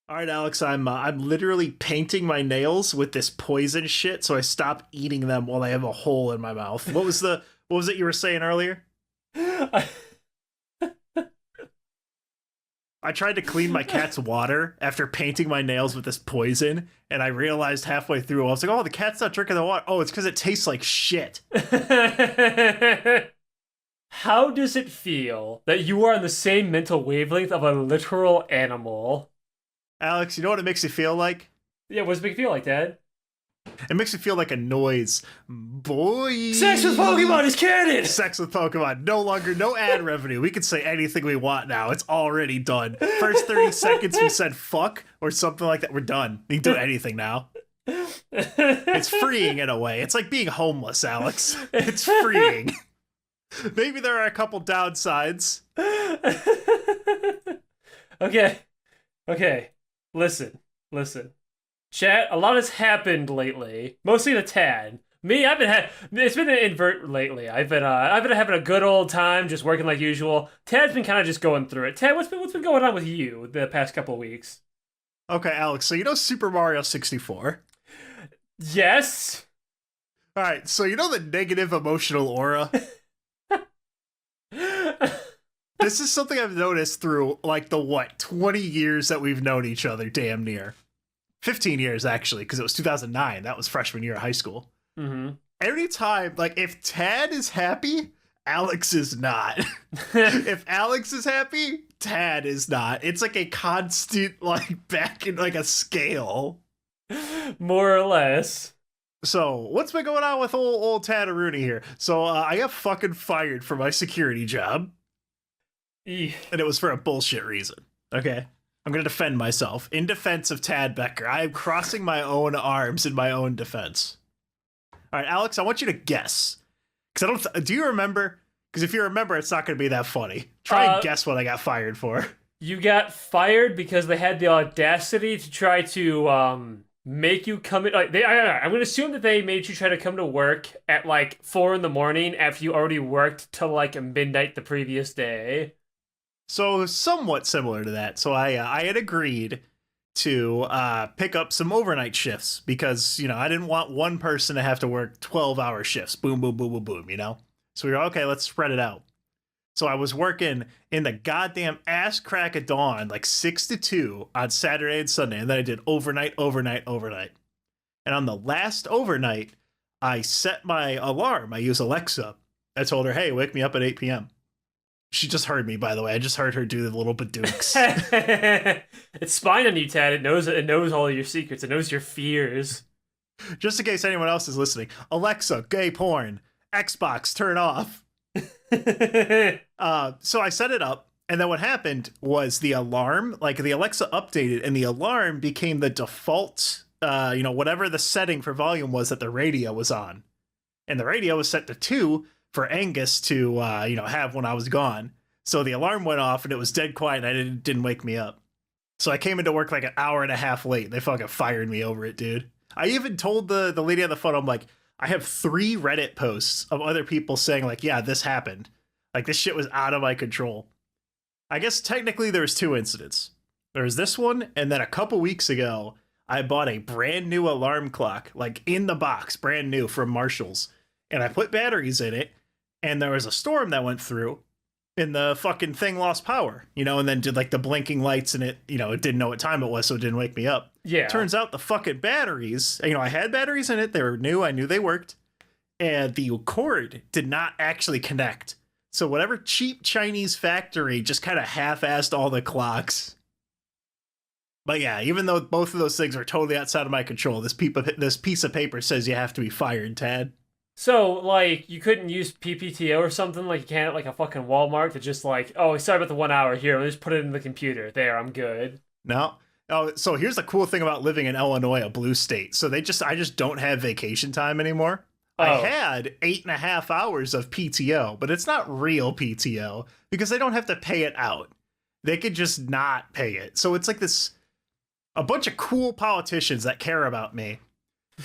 All right, Alex, I'm literally painting my nails with this poison shit, so I stop eating them while I have a hole in my mouth. What was it you were saying earlier? I, I tried to clean my cat's water after painting my nails with this poison, and I realized halfway through I was like, "Oh, the cat's not drinking the water. Oh, it's because it tastes like shit." How does it feel that you are on the same mental wavelength of a literal animal? Alex, you know what it makes me feel like? Yeah, what's the big feel like, Dad? It makes me feel like a Noyz Boy. Sex with Pokemon is canon! Sex with Pokemon. No longer, no ad revenue. We can say anything we want now. It's already done. First 30 seconds we said fuck or something like that. We're done. We can do anything now. It's freeing in a way. It's like being homeless, Alex. It's freeing. Maybe there are a couple downsides. Okay, okay. Listen. Chat, a lot has happened lately. Mostly the Tad. Me, it's been an invert lately. I've been having a good old time, just working like usual. Tad's been kind of just going through it. Tad, what's been going on with you the past couple of weeks? Okay, Alex, so you know Super Mario 64? Yes. All right, so you know the negative emotional aura? This is something I've noticed through, like, 20 years that we've known each other, damn near. 15 years, actually, because it was 2009. That was freshman year of high school. Mm-hmm. Every time, like, if Tad is happy, Alex is not. If Alex is happy, Tad is not. It's like a constant, like, back in, like, a scale. More or less. So, what's been going on with old Tadaroonie here? So, I got fucking fired for my security job. Eeh. And it was for a bullshit reason. Okay? I'm going to defend myself. In defense of Tad Becker, I am crossing my own arms in my own defense. All right, Alex, I want you to guess. Because do you remember? Because if you remember, it's not going to be that funny. Try and guess what I got fired for. You got fired because they had the audacity to try to make you come in. Like I'm going to assume that they made you try to come to work at like 4 in the morning after you already worked till like midnight the previous day. So somewhat similar to that. So I had agreed to pick up some overnight shifts because, you know, I didn't want one person to have to work 12-hour shifts. Boom, boom, boom, boom, boom, you know? So we were, okay, let's spread it out. So I was working in the goddamn ass crack of dawn, like 6 to 2 on Saturday and Sunday. And then I did overnight. And on the last overnight, I set my alarm. I use Alexa. I told her, hey, wake me up at 8 p.m. She just heard me, by the way. I just heard her do the little badooks. It's spying on you, Tad. It knows all your secrets. It knows your fears. Just in case anyone else is listening. Alexa, gay porn. Xbox, turn off. So I set it up, and then what happened was the alarm, like the Alexa updated, and the alarm became the default, whatever the setting for volume was that the radio was on. And the radio was set to 2 for Angus to, have when I was gone. So the alarm went off and it was dead quiet and it didn't wake me up. So I came into work like an hour and a half late. They fucking fired me over it, dude. I even told the lady on the phone, I'm like, I have 3 Reddit posts of other people saying like, yeah, this happened. Like this shit was out of my control. I guess technically there was 2 incidents. There was this one, and then a couple weeks ago, I bought a brand new alarm clock, like in the box, brand new from Marshall's. And I put batteries in it, and there was a storm that went through, and the fucking thing lost power, and then did like the blinking lights, and it didn't know what time it was, so it didn't wake me up. Yeah. Turns out the fucking batteries, I had batteries in it, they were new, I knew they worked, and the cord did not actually connect. So whatever cheap Chinese factory just kind of half-assed all the clocks. But yeah, even though both of those things are totally outside of my control, this piece of paper says you have to be fired, Tad. So, like, you couldn't use PPTO or something? Like, you can't, like, a fucking Walmart to just, like, oh, sorry about the 1 hour. Here, let's put it in the computer. There, I'm good. No. Oh, so here's the cool thing about living in Illinois, a blue state. So I just don't have vacation time anymore. Oh. I had 8.5 hours of PTO, but it's not real PTO because they don't have to pay it out. They could just not pay it. So it's like a bunch of cool politicians that care about me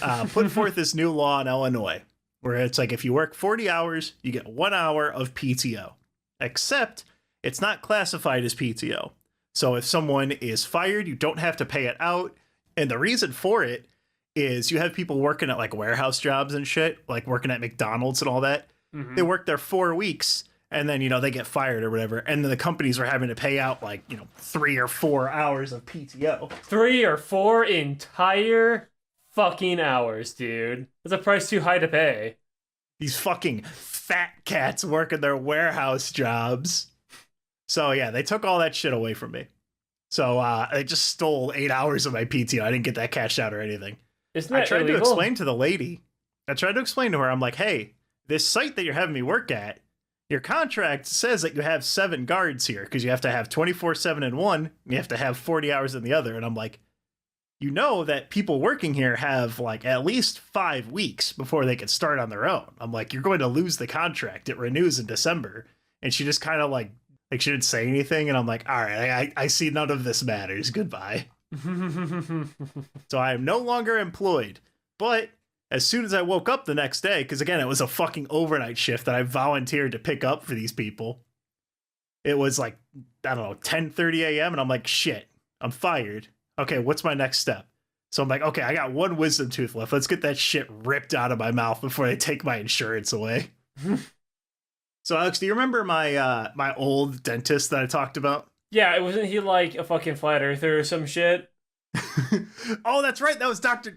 put forth this new law in Illinois, where it's like if you work 40 hours, you get 1 hour of PTO. Except it's not classified as PTO. So if someone is fired, you don't have to pay it out. And the reason for it is you have people working at like warehouse jobs and shit, like working at McDonald's and all that. Mm-hmm. They work there 4 weeks and then, you know, they get fired or whatever. And then the companies are having to pay out like, you know, 3 or 4 hours of PTO. 3 or 4 entire fucking hours, dude. That's a price too high to pay. These fucking fat cats working their warehouse jobs. So yeah, they took all that shit away from me. So they just stole 8 hours of my PTO. I didn't get that cashed out or anything. Isn't that I tried illegal? to explain to the lady. I tried to explain to her, I'm like, hey, this site that you're having me work at, your contract says that you have 7 guards here because you have to have 24/7 in one, and you have to have 40 hours in the other. And I'm like, you know that people working here have like at least 5 weeks before they can start on their own. I'm like, you're going to lose the contract. It renews in December. And she just kind of like she didn't say anything. And I'm like, all right, I see none of this matters. Goodbye. So I am no longer employed. But as soon as I woke up the next day, because again, it was a fucking overnight shift that I volunteered to pick up for these people. It was like, I don't know, 10:30 a.m. And I'm like, shit, I'm fired. Okay, what's my next step? So I'm like, okay, I got 1 wisdom tooth left. Let's get that shit ripped out of my mouth before they take my insurance away. So Alex, do you remember my my old dentist that I talked about? Yeah, wasn't he like a fucking flat earther or some shit? Oh, that's right. That was Dr.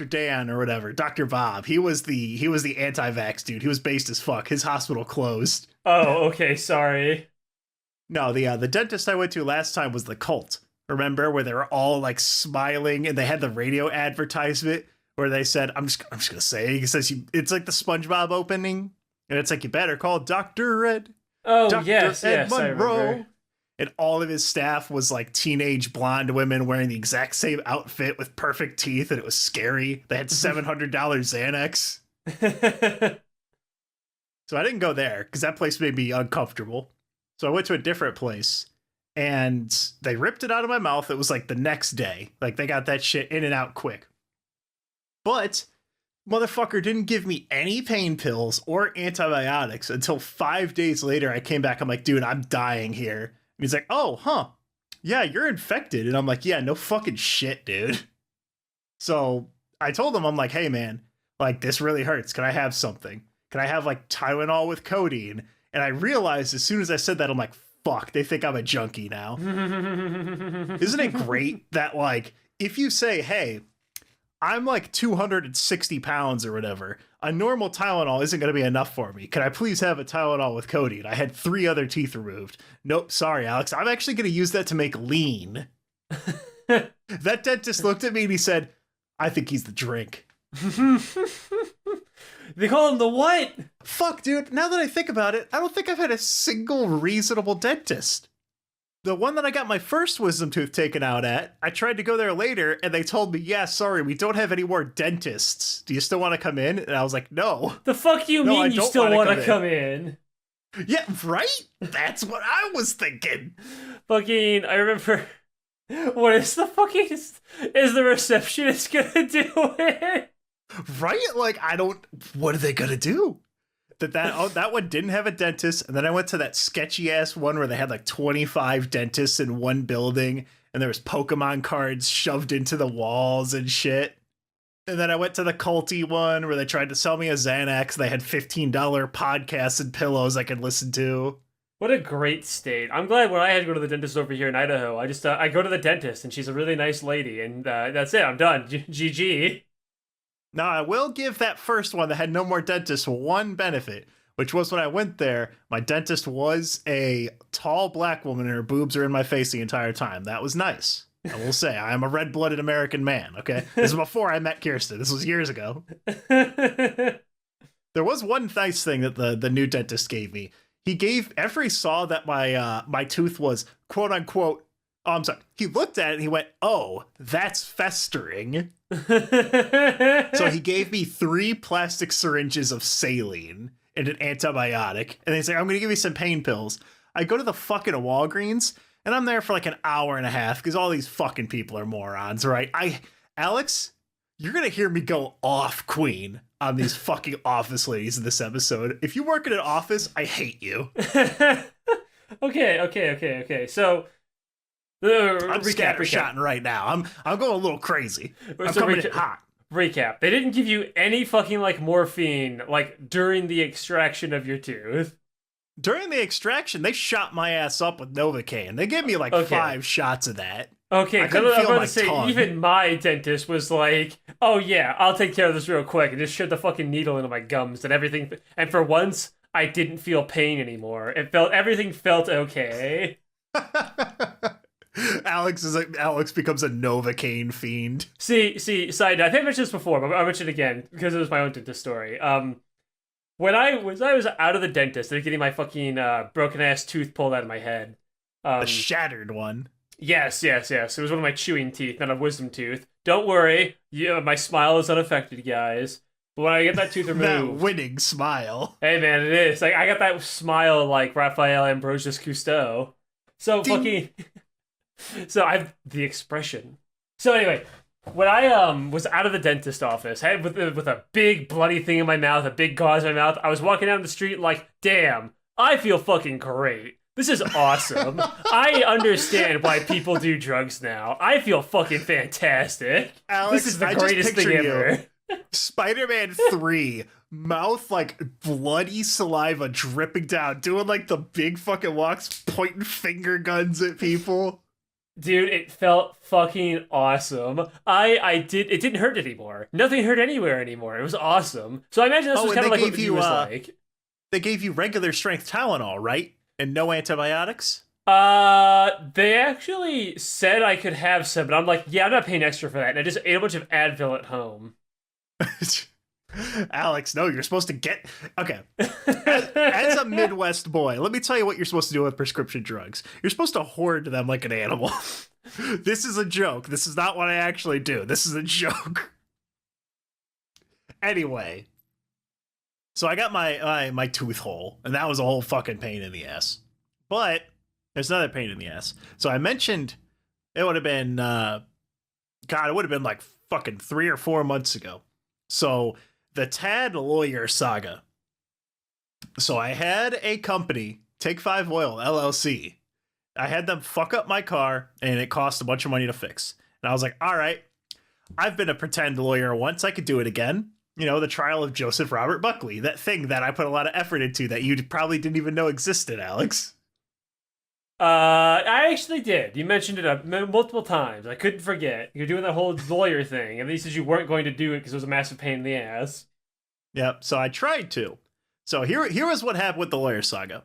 Dan or whatever. Dr. Bob. He was the anti-vax dude. He was based as fuck. His hospital closed. Oh, okay, sorry. No, the dentist I went to last time was the Cult. Remember, where they were all like smiling and they had the radio advertisement where they said, I'm just gonna say, he says it's like the SpongeBob opening, and it's like, you better call Dr. Ed. Oh, Dr. yes, Ed Monroe. I remember. And all of his staff was like teenage blonde women wearing the exact same outfit with perfect teeth, and it was scary. They had $700 Xanax. So I didn't go there because that place made me uncomfortable. So I went to a different place, and they ripped it out of my mouth. It was like the next day. Like they got that shit in and out quick. But motherfucker didn't give me any pain pills or antibiotics until 5 days later. I came back. I'm like, dude, I'm dying here. And he's like, oh, huh. Yeah, you're infected. And I'm like, yeah, no fucking shit, dude. So I told him, I'm like, hey, man, like, this really hurts. Can I have something? Can I have like Tylenol with codeine? And I realized as soon as I said that, I'm like, fuck, they think I'm a junkie now. Isn't it great that, like, if you say, hey, I'm like 260 pounds or whatever, a normal Tylenol isn't going to be enough for me. Can I please have a Tylenol with codeine? I had 3 other teeth removed. Nope, sorry, Alex. I'm actually going to use that to make lean. That dentist looked at me and he said, I think he's the drink. They call him the what? Fuck, dude. Now that I think about it, I don't think I've had a single reasonable dentist. The one that I got my first wisdom tooth taken out at, I tried to go there later, and they told me, yeah, sorry, we don't have any more dentists. Do you still want to come in? And I was like, no. The fuck you mean you still want to come in? Yeah, right? That's what I was thinking. Fucking, I remember... What is the fucking... Is the receptionist gonna do it? Right? Like, what are they gonna do? That one didn't have a dentist, and then I went to that sketchy ass one where they had like 25 dentists in one building, and there was Pokemon cards shoved into the walls and shit. And then I went to the culty one where they tried to sell me a Xanax. They had $15 podcasts and pillows I could listen to. What a great state. I'm glad when I had to go to the dentist over here in Idaho, I just I go to the dentist and she's a really nice lady, and that's it. I'm done. GG. Now, I will give that first one that had no more dentists one benefit, which was when I went there, my dentist was a tall black woman and her boobs are in my face the entire time. That was nice. I will say, I am a red-blooded American man, okay? This is before I met Kirsten. This was years ago. There was one nice thing that the new dentist gave me. After he saw that my tooth was quote-unquote, oh, I'm sorry. He looked at it and he went, oh, that's festering. So he gave me 3 plastic syringes of saline and an antibiotic. And he's like, I'm going to give you some pain pills. I go to the fucking Walgreens and I'm there for like an hour and a half because all these fucking people are morons, right? Alex, you're going to hear me go off Queen on these fucking office ladies in this episode. If you work in an office, I hate you. Okay. So I'm Recap. scattershotting right now. I'm going a little crazy. I'm So coming in hot. Recap. They didn't give you any fucking like morphine like during the extraction of your tooth. During the extraction, they shot my ass up with Novocaine. They gave me like Okay. 5 shots of that. Okay, I I'm couldn't feel about my to say, tongue. even my dentist was like, "Oh yeah, I'll take care of this real quick," and just shoved the fucking needle into my gums and everything. And for once, I didn't feel pain anymore. Everything felt okay. Alex becomes a Novocaine fiend. See, side note, I think I mentioned this before, but I'll mention it again because it was my own dentist story. When I was out of the dentist, they're getting my fucking broken ass tooth pulled out of my head. The shattered one. Yes. It was one of my chewing teeth, not a wisdom tooth. Don't worry, my smile is unaffected, guys. But when I get that tooth removed, That winning smile. hey man, it is like I got that smile like Raphael Ambrosius Cousteau. So Ding. fucking, so I've the expression. So anyway, when I was out of the dentist office, with a big bloody thing in my mouth, a big gauze in my mouth, I was walking down the street like, damn, I feel fucking great. This is awesome. I understand why people do drugs now. I feel fucking fantastic. Alex, This is the I just greatest thing picture ever. Spider-Man 3, mouth like bloody saliva dripping down, doing like the big fucking walks, pointing finger guns at people. Dude, it felt fucking awesome. It didn't hurt anymore. Nothing hurt anywhere anymore. It was awesome. So I imagine this was and kind of they like what gave the you, was like. They gave you regular strength Tylenol, right? And no antibiotics? They actually said I could have some, but I'm like, yeah, I'm not paying extra for that. And I just ate a bunch of Advil at home. Alex, no, you're supposed to get... Okay. As a Midwest boy, let me tell you what you're supposed to do with prescription drugs. You're supposed to hoard them like an animal. This is a joke. This is not what I actually do. This is a joke. Anyway. So I got my tooth hole, and that was a whole fucking pain in the ass. But there's another pain in the ass. So I mentioned it would have been... it would have been like fucking 3 or 4 months ago. So the Tad lawyer saga. So I had a company, Take 5 Oil LLC. I had them fuck up my car, and it cost a bunch of money to fix. And I was like, all right, I've been a pretend lawyer once. I could do it again. You know, the trial of Joseph Robert Buckley, that thing that I put a lot of effort into that you probably didn't even know existed, Alex. I actually did. You mentioned it multiple times. I couldn't forget. You're doing that whole lawyer thing, and you said you weren't going to do it because it was a massive pain in the ass. Yep, so I tried to. So here was what happened with the lawyer saga.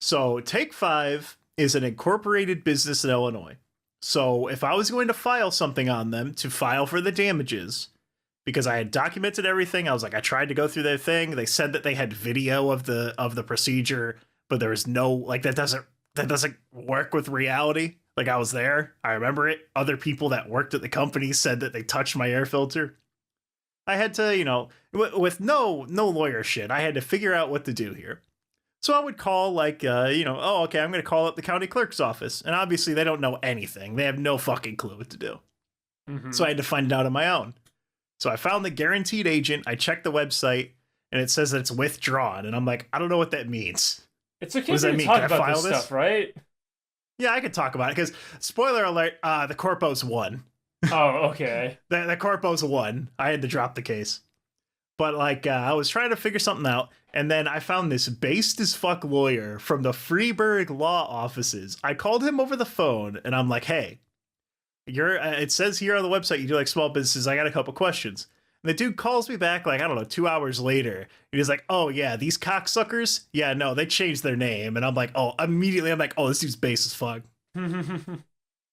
So Take 5 is an incorporated business in Illinois. So if I was going to file something on them to file for the damages, because I had documented everything, I was like, I tried to go through their thing. They said that they had video of the procedure, but there was no, like, that doesn't work with reality. Like, I was there. I remember it. Other people that worked at the company said that they touched my air filter. I had to, you know, with no lawyer shit, I had to figure out what to do here. So I would call, like, oh, okay, I'm going to call up the county clerk's office. And obviously they don't know anything. They have no fucking clue what to do. Mm-hmm. So I had to find it out on my own. So I found the guaranteed agent. I checked the website, and it says that it's withdrawn. And I'm like, I don't know what that means. It's okay What does to that mean? talk Can I about file this this? stuff, right? Yeah, I could talk about it, because, spoiler alert, the Corpos won. Oh, okay. The Corpos won. I had to drop the case. But, like, I was trying to figure something out, and then I found this based as fuck lawyer from the Freeburg law offices. I called him over the phone, and I'm like, hey, it says here on the website you do, like, small businesses. I got a couple questions. And the dude calls me back, like, I don't know, 2 hours later. And he's like, oh, yeah, these cocksuckers? Yeah, no, they changed their name. And I'm like, immediately I'm like, this dude's base as fuck.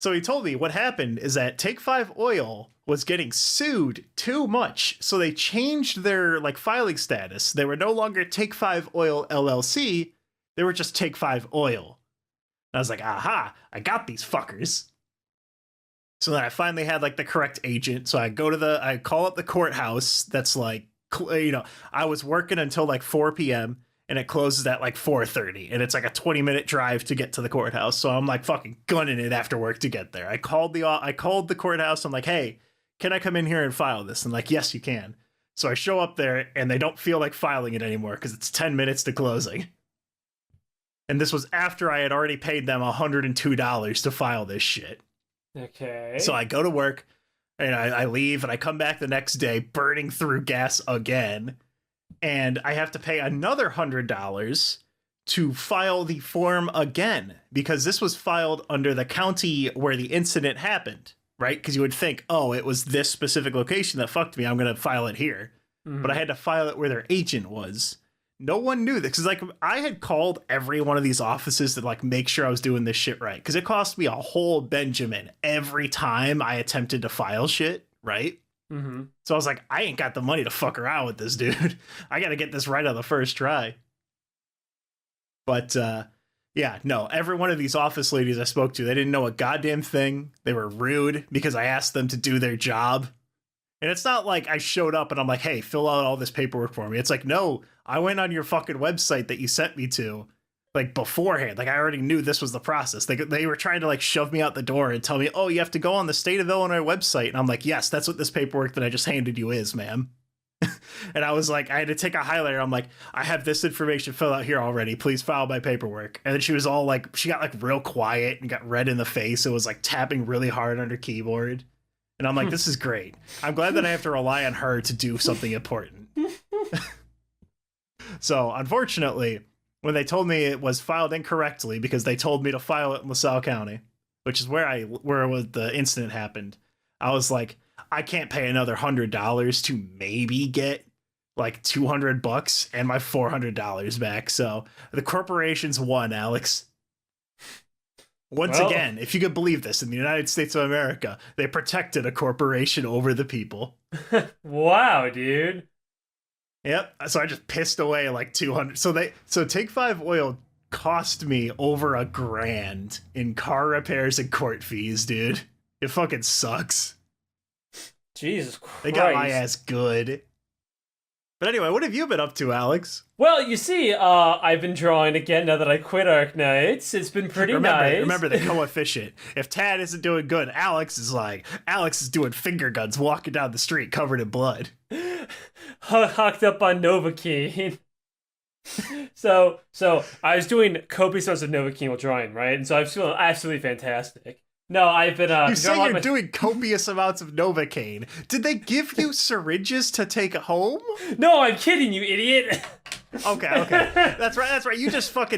So he told me what happened is that Take 5 Oil was getting sued too much. So they changed their, like, filing status. They were no longer Take 5 Oil LLC. They were just Take 5 Oil. And I was like, aha, I got these fuckers. So then I finally had, like, the correct agent. So I call up the courthouse. That's like, you know, I was working until like 4 p.m. and it closes at like 4:30. And it's like a 20-minute drive to get to the courthouse. So I'm like fucking gunning it after work to get there. I called the courthouse. I'm like, hey, can I come in here and file this? And like, yes, you can. So I show up there and they don't feel like filing it anymore because it's 10 minutes to closing. And this was after I had already paid them $102 to file this shit. Okay. So I go to work and I leave and I come back the next day burning through gas again. And I have to pay another $100 to file the form again, because this was filed under the county where the incident happened, right? Because you would think, oh, it was this specific location that fucked me, I'm going to file it here. But I had to file it where their agent was. No one knew this, because like I had called every one of these offices to like make sure I was doing this shit right, because it cost me a whole Benjamin every time I attempted to file shit right. So I was like, I ain't got the money to fuck around with this, dude. I got to get this right on the first try. But yeah, no, every one of these office ladies I spoke to, they didn't know a goddamn thing. They were rude because I asked them to do their job. And it's not like I showed up and I'm like, hey, fill out all this paperwork for me. It's like, no, I went on your fucking website that you sent me to like beforehand. Like I already knew this was the process. They were trying to like shove me out the door and tell me, oh, you have to go on the state of Illinois website. And I'm like, yes, that's what this paperwork that I just handed you is, ma'am. And I was like, I had to take a highlighter. I'm like, I have this information filled out here already. Please file my paperwork. And then she was all like, she got like real quiet and got red in the face. It was like tapping really hard on her keyboard. And I'm like, this is great. I'm glad that I have to rely on her to do something important. So unfortunately, when they told me it was filed incorrectly, because they told me to file it in LaSalle County, which is where the incident happened, I was like, I can't pay another $100 to maybe get like $200 and my $400 back. So the corporations won, Alex. Once again, if you could believe this, in the United States of America, they protected a corporation over the people. Wow, dude. Yep. So I just pissed away like 200. So Take 5 Oil cost me over $1,000 in car repairs and court fees, dude. It fucking sucks. Jesus Christ. They got my ass good. But anyway, what have you been up to, Alex? Well, you see, I've been drawing again now that I quit Arc Knights. It's been pretty nice. Remember the coefficient. If Tad isn't doing good, Alex is doing finger guns walking down the street covered in blood. Hocked up on Novocaine. So I was doing copious amounts of Novocaine while drawing, right? And so I'm feeling absolutely fantastic. No, I've been. You say you're doing copious amounts of Novocaine. Did they give you syringes to take home? No, I'm kidding, you idiot. Okay. That's right. You just popped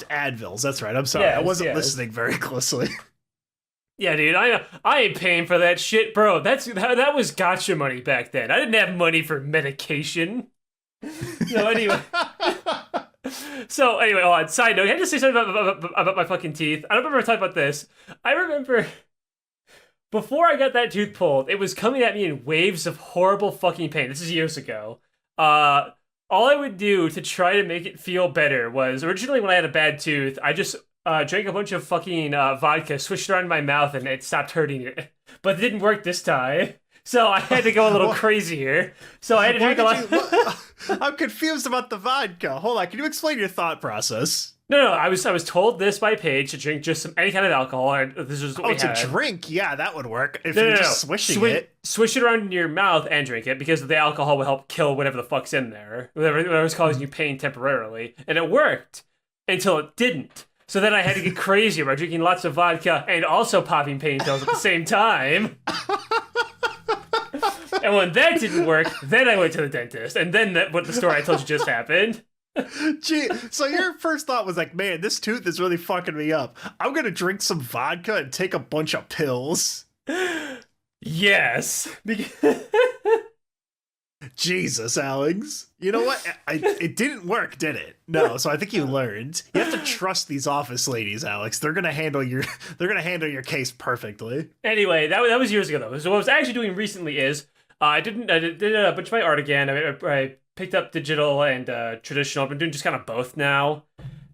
Advils. That's right. I'm sorry. Yes, I wasn't listening very closely. Yeah, dude, I ain't paying for that shit, bro. That was gotcha money back then. I didn't have money for medication. Anyway. So anyway, on side note, I had to say something about my fucking teeth. I don't remember talking about this. I remember before I got that tooth pulled, it was coming at me in waves of horrible fucking pain. This is years ago. All I would do to try to make it feel better was, originally when I had a bad tooth, I just drank a bunch of fucking vodka, switched it around my mouth, and it stopped hurting it. But it didn't work this time. So I had to go a little crazier. So I had to drink a lot. I'm confused about the vodka. Hold on, can you explain your thought process? No. I was told this by Paige to drink just any kind of alcohol. Or this is what we had. To drink, yeah, that would work. If you're just swishing it, swish it around in your mouth and drink it, because the alcohol will help kill whatever the fuck's in there, whatever's causing you pain temporarily. And it worked until it didn't. So then I had to get crazier by drinking lots of vodka and also popping pain pills at the same time. And when that didn't work, then I went to the dentist. And then what the story I told you just happened. Gee, so your first thought was like, man, this tooth is really fucking me up. I'm going to drink some vodka and take a bunch of pills. Yes. Jesus, Alex. You know what? It didn't work, did it? No. So I think you learned. You have to trust these office ladies, Alex. They're gonna handle your case perfectly. Anyway, that was years ago though. So what I was actually doing recently is I did a bunch of my art again. I picked up digital and traditional. I've been doing just kind of both now,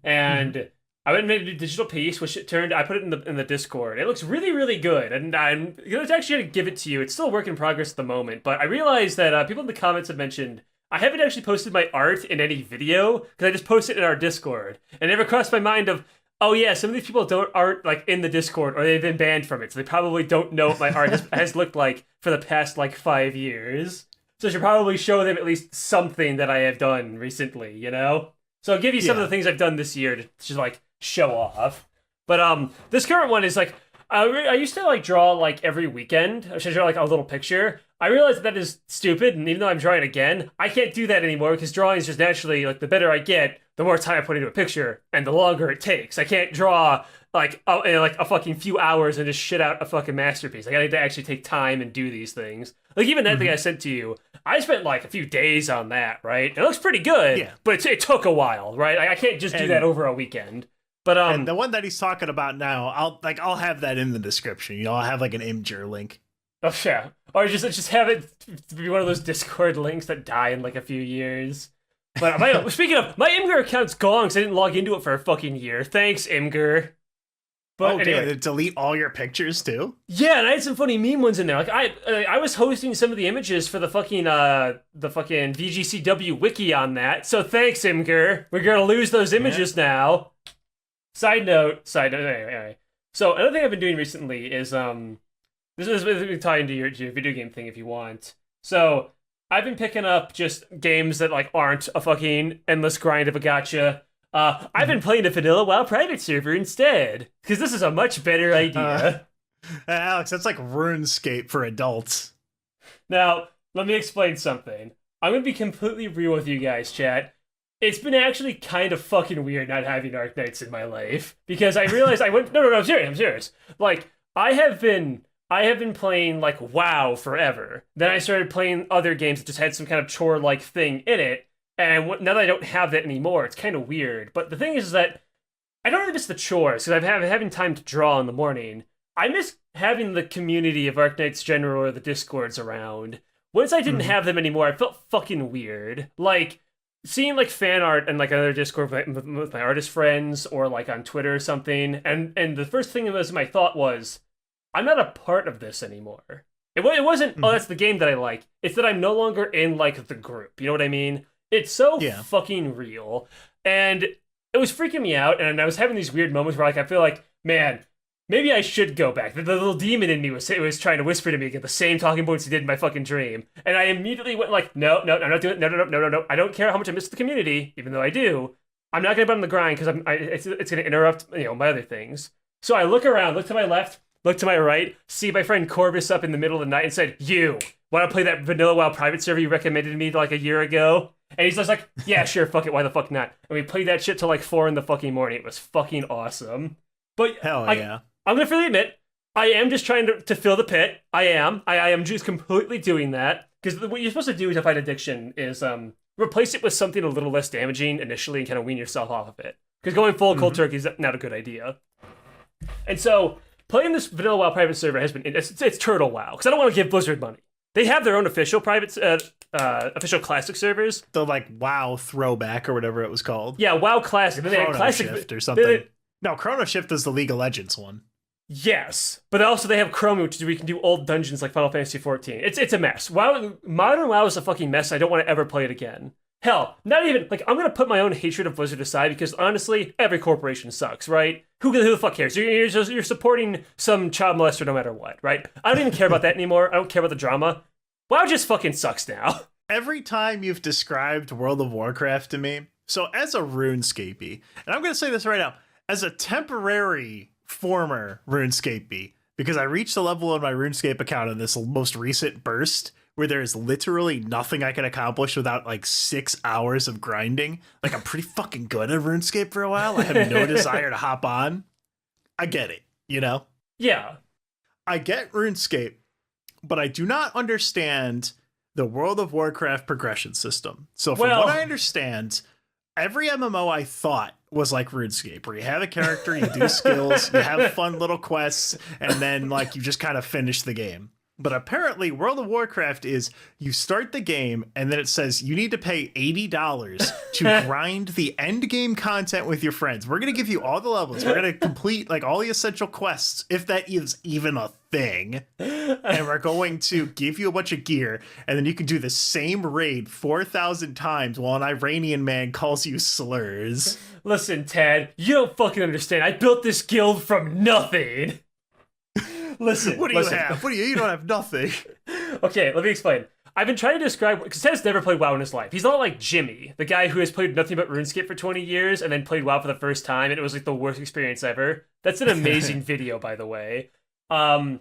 and I went and made a digital piece, which I put it in the Discord. It looks really, really good, and I'm actually gonna give it to you. It's still a work in progress at the moment, but I realized that people in the comments have mentioned I haven't actually posted my art in any video because I just posted it in our Discord. And it never crossed my mind of, oh yeah, some of these people aren't like in the Discord, or they've been banned from it, so they probably don't know what my art has looked like for the past like 5 years. So I should probably show them at least something that I have done recently, you know? So I'll give you some of the things I've done this year to just like show off. But this current one is like I used to like draw like every weekend. I should draw like a little picture. I realized that is stupid, and even though I'm drawing again, I can't do that anymore because drawing is just naturally like the better I get, the more time I put into a picture, and the longer it takes. I can't draw like in like a fucking few hours and just shit out a fucking masterpiece. Like, I need to actually take time and do these things. Like even that thing I sent to you, I spent like a few days on that, right? It looks pretty good, but it took a while, right? I can't just do that over a weekend. But and the one that he's talking about now, I'll have that in the description. You know, I'll have like an Imgur link. Oh yeah, or just have it be one of those Discord links that die in like a few years. But speaking of, my Imgur account's gone because I didn't log into it for a fucking year. Thanks, Imgur. But anyway, did it delete all your pictures too? Yeah, and I had some funny meme ones in there. Like I was hosting some of the images for the fucking VGCW wiki on that. So thanks, Imgur. We're gonna lose those images now. Side note. Anyway. So another thing I've been doing recently is this is tie into your video game thing if you want. So I've been picking up just games that like aren't a fucking endless grind of a gacha. I've been playing a vanilla WoW private server instead because this is a much better idea. Alex, that's like RuneScape for adults. Now let me explain something. I'm gonna be completely real with you guys, chat. It's been actually kind of fucking weird not having Arknights in my life because I realized No, I'm serious. Like I have been playing like WoW forever. Then I started playing other games that just had some kind of chore-like thing in it. And now that I don't have that anymore, it's kind of weird. But the thing is that I don't really miss the chores because I'm having time to draw in the morning. I miss having the community of Arknights General or the Discords around. Once I didn't have them anymore, I felt fucking weird. Like seeing like fan art and like another Discord with my artist friends or like on Twitter or something. And the first thing that was my thought was, I'm not a part of this anymore. It wasn't, oh, that's the game that I like. It's that I'm no longer in, like, the group. You know what I mean? It's so fucking real. And it was freaking me out, and I was having these weird moments where, like, I feel like, man, maybe I should go back. The little demon in me was trying to whisper to me, get the same talking points he did in my fucking dream. And I immediately went like, no, I'm not doing it. No. I don't care how much I miss the community, even though I do. I'm not going to put on the grind because it's going to interrupt, my other things. So I look around, look to my left, look to my right, see my friend Corvus up in the middle of the night and said, "You want to play that vanilla WoW private server you recommended to me like a year ago?" And he's just like, "Yeah, sure, fuck it, why the fuck not?" And we played that shit till like 4 in the fucking morning. It was fucking awesome. But hell yeah. I'm gonna freely admit, I am just trying to fill the pit. I am just completely doing that. Because what you're supposed to do to fight addiction is replace it with something a little less damaging initially and kind of wean yourself off of it. Because going full cold turkey is not a good idea. And so playing this vanilla WoW private server has been it's Turtle WoW because I don't want to give Blizzard money. They have their own official private official classic servers. The like WoW throwback or whatever it was called. Yeah, WoW classic. Then they had classic Shift or something. No, Chrono Shift is the League of Legends one. Yes, but also they have Chrome, which we can do old dungeons like Final Fantasy XIV. It's a mess. WoW, modern WoW is a fucking mess. I don't want to ever play it again. Hell, not even like I'm gonna put my own hatred of Blizzard aside because honestly, every corporation sucks, right? Who the fuck cares? You're supporting some child molester no matter what, right? I don't even care about that anymore. I don't care about the drama. WoW just fucking sucks now. Every time you've described World of Warcraft to me, so as a RuneScapey, and I'm gonna say this right now, as a temporary former RuneScapey, because I reached a level on my RuneScape account in this most recent burst where there is literally nothing I can accomplish without like 6 hours of grinding. Like I'm pretty fucking good at RuneScape for a while. I have no desire to hop on. I get it, you know? Yeah. I get RuneScape, but I do not understand the World of Warcraft progression system. So from what I understand, every MMO I thought was like RuneScape, where you have a character, you do skills, you have fun little quests, and then like you just kind of finish the game. But apparently World of Warcraft is you start the game and then it says you need to pay $80 to grind the end game content with your friends. We're going to give you all the levels. We're going to complete like all the essential quests, if that is even a thing. And we're going to give you a bunch of gear and then you can do the same raid 4,000 times while an Iranian man calls you slurs. Listen, Ted, you don't fucking understand. I built this guild from nothing. Listen. What do you have? You don't have nothing. Okay, let me explain. I've been trying to describe, because Ted's never played WoW in his life. He's not like Jimmy, the guy who has played nothing but RuneScape for 20 years and then played WoW for the first time, and it was like the worst experience ever. That's an amazing video, by the way. WoW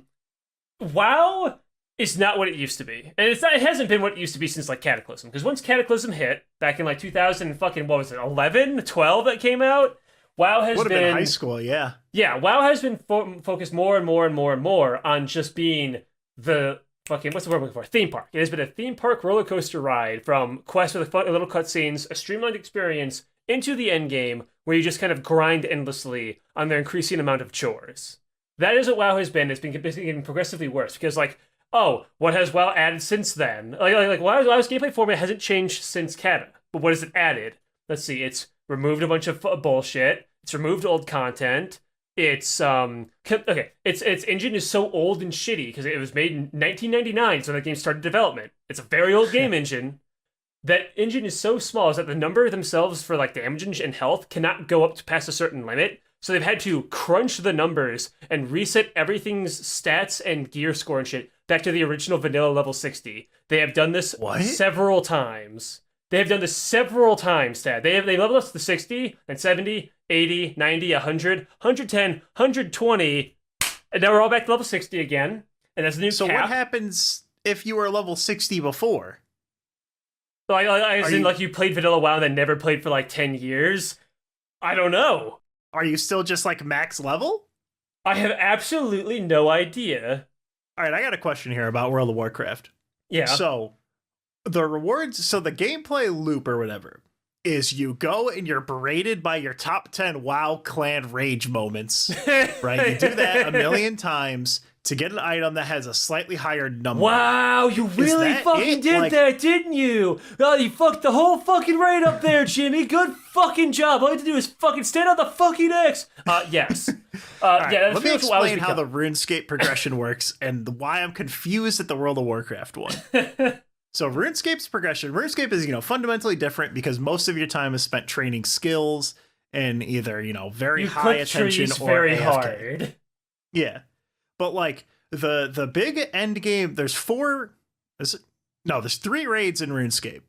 is not what it used to be, and it hasn't been what it used to be since like Cataclysm. Because once Cataclysm hit back in like 2000 and fucking what was it, 11, 12 that came out. WoW has been high school, yeah. Yeah, WoW has been focused more and more and more and more on just being the fucking, what's the word I'm looking for? Theme park. It has been a theme park roller coaster ride from quests with little cutscenes, a streamlined experience, into the end game where you just kind of grind endlessly on their increasing amount of chores. That is what WoW has been. It's been getting progressively worse because, like, oh, what has WoW added since then? Like WoW's gameplay format hasn't changed since Cata, but what has it added? Let's see. It's removed a bunch of bullshit. It's removed old content. It's okay. Its engine is so old and shitty because it was made in 1999, so the game started development. It's a very old game engine. That engine is so small is that the number themselves for like damage and health cannot go up to past a certain limit. So they've had to crunch the numbers and reset everything's stats and gear score and shit back to the original vanilla level 60. They have done this several times. Dad. They leveled us to 60 and 70, 80, 90, 100, 110, 120, and now we're all back to level 60 again. And that's the new cap. So what happens if you were level 60 before? So like you played vanilla WoW and then never played for like 10 years? I don't know. Are you still just like max level? I have absolutely no idea. All right, I got a question here about World of Warcraft. Yeah. So the rewards, so the gameplay loop or whatever is you go and you're berated by your top 10 WoW clan rage moments, right? You do that a million times to get an item that has a slightly higher number. Wow, you really fucking did that, didn't you? Oh, you fucked the whole fucking raid up there, Jimmy. Good fucking job. All you have to do is fucking stand on the fucking X. Yes. Right, yeah, that's let me explain how the RuneScape progression works and why I'm confused at the World of Warcraft one. So RuneScape's progression, RuneScape is, fundamentally different because most of your time is spent training skills and either, very high attention or very AFK. Hard. Yeah. But like the big end game, there's 3 raids in RuneScape.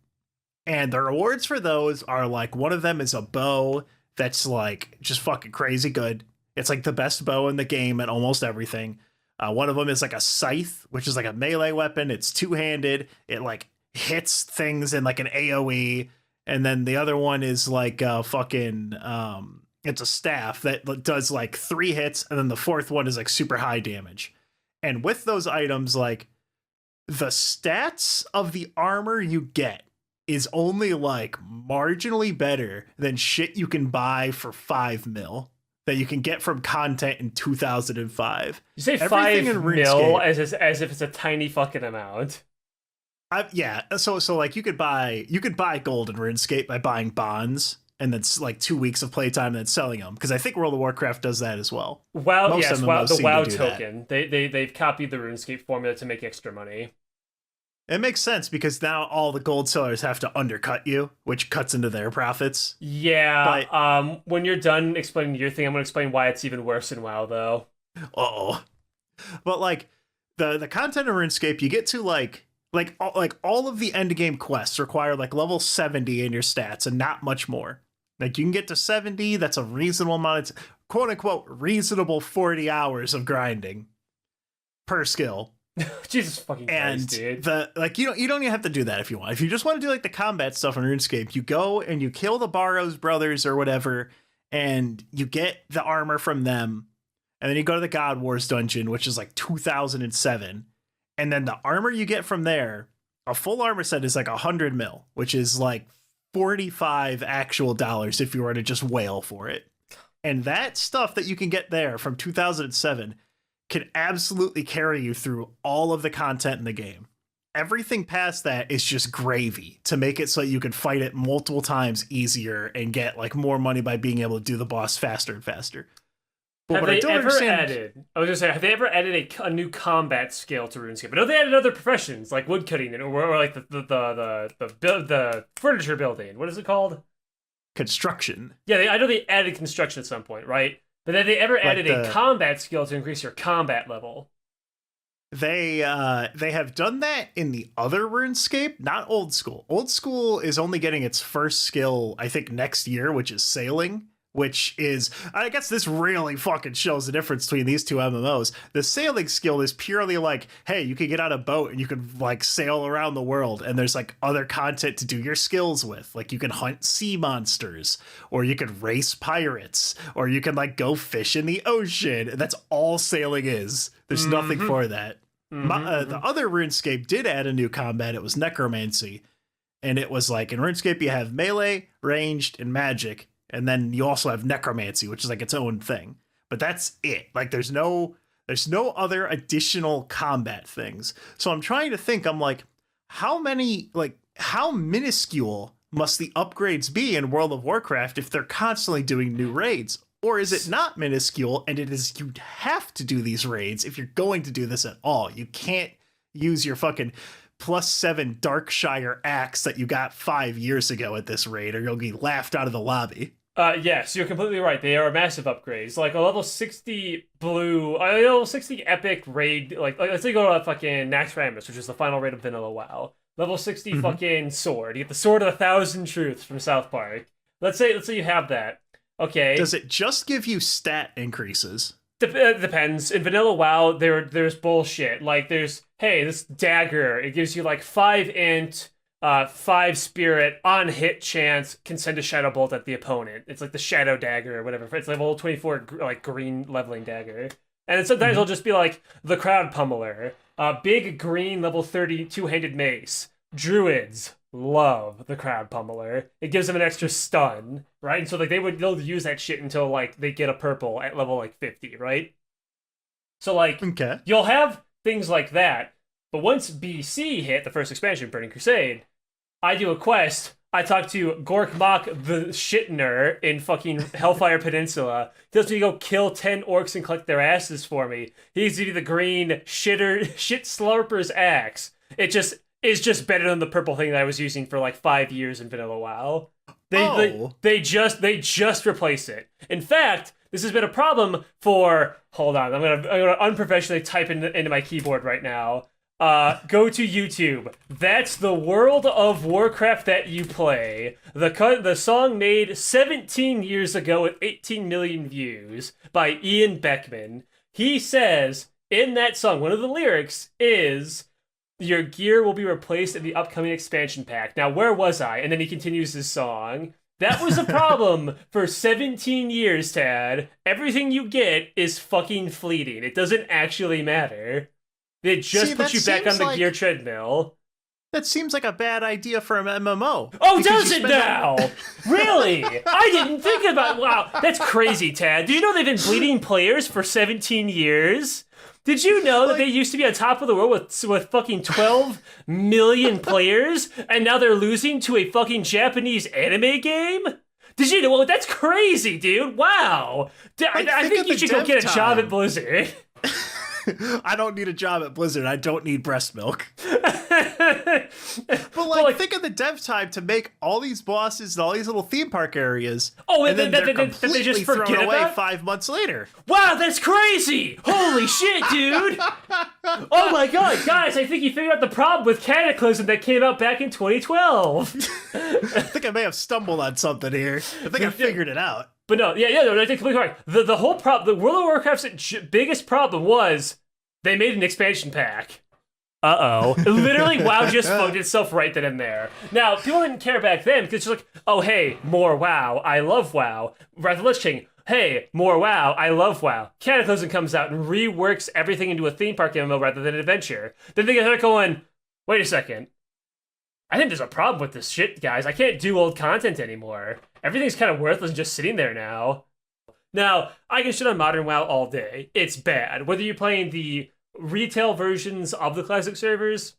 And the rewards for those are like, one of them is a bow that's like just fucking crazy good. It's like the best bow in the game at almost everything. One of them is like a scythe, which is like a melee weapon. It's 2-handed. It like hits things in like an AoE. And then the other one is like it's a staff that does like 3 hits. And then the 4th one is like super high damage. And with those items, like the stats of the armor you get is only like marginally better than shit you can buy for 5 mil. That you can get from content in 2005. You say everything 5 mil as if it's a tiny fucking amount. Yeah. So like you could buy gold in RuneScape by buying bonds, and that's like 2 weeks of playtime and then selling them. Because I think World of Warcraft does that as well. WoW, yes, the WoW token. They've copied the RuneScape formula to make extra money. It makes sense because now all the gold sellers have to undercut you, which cuts into their profits. Yeah. But, when you're done explaining your thing, I'm going to explain why it's even worse in WoW, though. Uh-oh. But like the content of RuneScape, you get to like all of the end game quests require like level 70 in your stats and not much more. Like you can get to 70. That's a reasonable amount of quote unquote reasonable 40 hours of grinding per skill. Jesus fucking Christ, dude. You don't even have to do that if you want. If you just want to do like the combat stuff in RuneScape, you go and you kill the Barrows brothers or whatever, and you get the armor from them, and then you go to the God Wars dungeon, which is like 2007, and then the armor you get from there, a full armor set is like 100 mil, which is like 45 actual dollars if you were to just whale for it. And that stuff that you can get there from 2007 can absolutely carry you through all of the content in the game. Everything past that is just gravy to make it so you can fight it multiple times easier and get like more money by being able to do the boss faster and faster. But have they ever added a new combat skill to RuneScape? I know they added other professions like woodcutting or like the furniture building. What is it called? Construction. Yeah, I know they added construction at some point, right? But have they ever added a combat skill to increase your combat level? They have done that in the other RuneScape, not old school. Old school is only getting its first skill, I think, next year, which is sailing, which is, I guess this really fucking shows the difference between these two MMOs. The sailing skill is purely like, hey, you can get on a boat and you can like sail around the world, and there's like other content to do your skills with. Like you can hunt sea monsters, or you can race pirates, or you can like go fish in the ocean. That's all sailing is. There's nothing for that. The other RuneScape did add a new combat. It was necromancy. And it was like in RuneScape, you have melee, ranged, and magic. And then you also have necromancy, which is like its own thing. But that's it. Like there's no other additional combat things. So I'm trying to think, I'm like, how minuscule must the upgrades be in World of Warcraft if they're constantly doing new raids? Or is it not minuscule and it is you have to do these raids if you're going to do this at all? You can't use your fucking +7 Darkshire axe that you got 5 years ago at this raid, or you'll be laughed out of the lobby. Yes, you're completely right. They are massive upgrades. Like a level 60 level 60 epic raid. Like let's say you go to fucking Naxxramas, which is the final raid of Vanilla WoW. Level 60 fucking sword. You get the Sword of 1,000 Truths from South Park. Let's say you have that. Okay. Does it just give you stat increases? Depends. In Vanilla WoW, there's bullshit. Like there's, hey, this dagger, it gives you like 5 int, 5 spirit, on hit chance, can send a shadow bolt at the opponent. It's like the shadow dagger or whatever. It's level 24 like green leveling dagger. And then sometimes it'll just be like the Crowd Pummeler, big green level 30 two-handed mace. Druids love the Crowd Pummeler. It gives them an extra stun, right? And so like they'll use that shit until like they get a purple at level like 50, right? So like you'll have things like that, but once BC hit the first expansion, Burning Crusade, I do a quest. I talk to Gork Mach the Shitner in fucking Hellfire Peninsula. He tells me to go kill 10 orcs and collect their asses for me. He gives me the green shit slurper's axe. It just is just better than the purple thing that I was using for like 5 years in Vanilla WoW. They just replace it. In fact, this has been a problem for. Hold on, I'm gonna unprofessionally type into my keyboard right now. Go to YouTube. That's the World of Warcraft that you play. The song made 17 years ago with 18 million views by Ian Beckman. He says in that song, one of the lyrics is, your gear will be replaced in the upcoming expansion pack. Now, where was I? And then he continues his song. That was a problem for 17 years, Tad. Everything you get is fucking fleeting. It doesn't actually matter. They just put you back on the gear treadmill. That seems like a bad idea for an MMO. Oh, does it now? Really? I didn't think about. Wow, that's crazy, Tad. Did you know they've been bleeding players for 17 years? Did you know that they used to be on top of the world with fucking 12 million players, and now they're losing to a fucking Japanese anime game? Did you know? Well, that's crazy, dude. Wow. I think you should go get a job at Blizzard. I don't need a job at Blizzard. I don't need breast milk. But like, think of the dev time to make all these bosses and all these little theme park areas. Oh, and then they're completely just thrown away 5 months later. Wow, that's crazy! Holy shit, dude! Oh my god, guys, I think you figured out the problem with Cataclysm that came out back in 2012. I think I may have stumbled on something here. I think I figured it out. But no, I think completely correct. The whole problem, the World of Warcraft's biggest problem was they made an expansion pack. Literally, WoW just fucked itself right then and there. Now, people didn't care back then because it's just like, oh, hey, more WoW. I love WoW. Wrath of the Lich King. Hey, more WoW. I love WoW. Cataclysm comes out and reworks everything into a theme park MMO rather than an adventure. Then they start going, wait a second. I think there's a problem with this shit, guys. I can't do old content anymore. Everything's kind of worthless and just sitting there now. Now, I can shit on modern WoW all day. It's bad. Whether you're playing the retail versions of the classic servers,